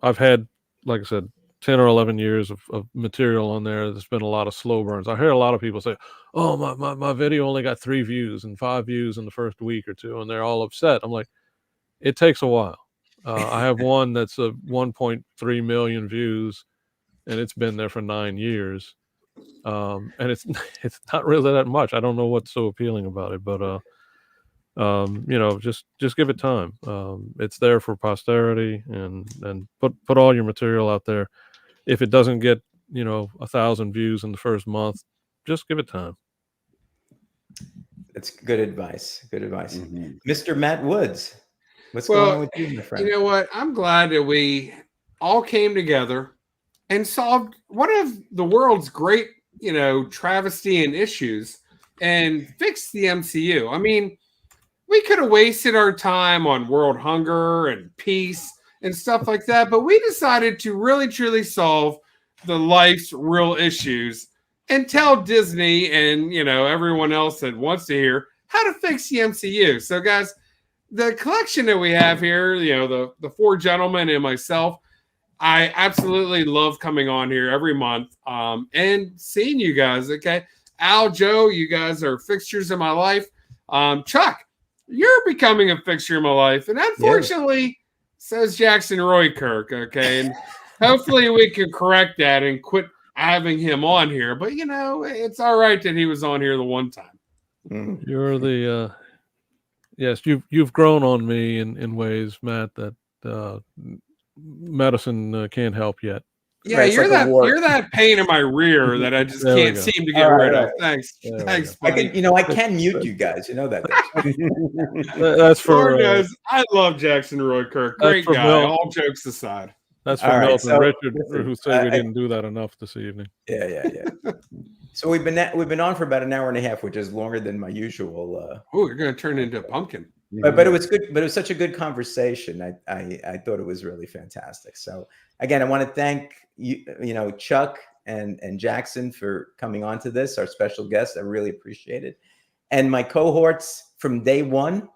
I've had, like I said, 10 or 11 years of material on there. There's been a lot of slow burns. I hear a lot of people say, oh, my video only got 3 views and 5 views in the first week or 2, and they're all upset. I'm like, it takes a while. I have one that's a 1.3 million views, and it's been there for 9 years. And it's not really that much. I don't know what's so appealing about it, but just give it time. It's there for posterity, and put all your material out there. If it doesn't get 1,000 views in the first month, just give it time. That's good advice. Mm-hmm. Mr. Matt Woods, what's going on with you, my friend? You know what? I'm glad that we all came together and solved one of the world's great, travesty and issues and fixed the MCU. I mean, we could have wasted our time on world hunger and peace and stuff like that, but we decided to really, truly solve the life's real issues and tell Disney and, everyone else that wants to hear how to fix the MCU. So, guys, the collection that we have here, the 4 gentlemen and myself, I absolutely love coming on here every month and seeing you guys. Okay. Al, Joe, you guys are fixtures in my life. Chuck, you're becoming a fixture in my life. And unfortunately, says Jackson Roy Kirk. Okay. And hopefully we can correct that and quit having him on here. But, it's all right that he was on here the one time. You're the, yes, you've grown on me in ways, Matt, that medicine can't help yet. Yeah, right, you're that pain in my rear that I just can't seem to get rid of. Thanks, buddy. I can mute you guys. You know that. That's for I love Jackson Roy Kirk. Great guy. All jokes aside. That's for Milton Richard, who said we didn't do that enough this evening. Yeah. So we've been on for about an hour and a half, which is longer than my usual. You're going to turn into a pumpkin. But it was good. But it was such a good conversation. I thought it was really fantastic. So again, I want to thank you, Chuck and Jackson for coming on to this, our special guest. I really appreciate it. And my cohorts from day one,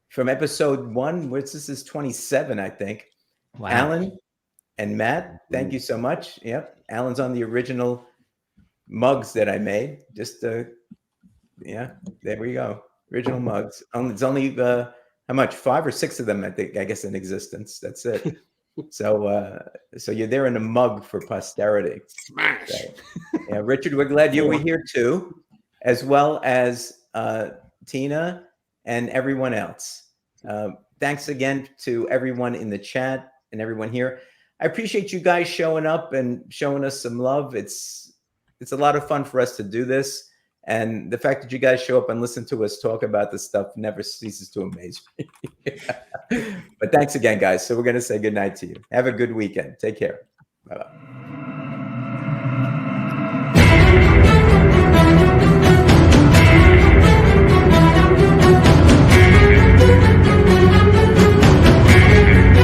from episode 1, which this is 27, I think. Wow. Alan and Matt, thank you so much. Yep. Alan's on the original mugs that I made. Just yeah, there we go. Original mugs. It's only how much? 5 or 6 of them, I think, I guess, in existence. That's it. So you're there in a mug for posterity. Smash. So, yeah, Richard, we're glad you were here too, as well as Tina and everyone else. Thanks again to everyone in the chat and everyone here. I appreciate you guys showing up and showing us some love. It's a lot of fun for us to do this. And the fact that you guys show up and listen to us talk about this stuff never ceases to amaze me. But thanks again, guys. So we're going to say good night to you. Have a good weekend. Take care. Bye-bye.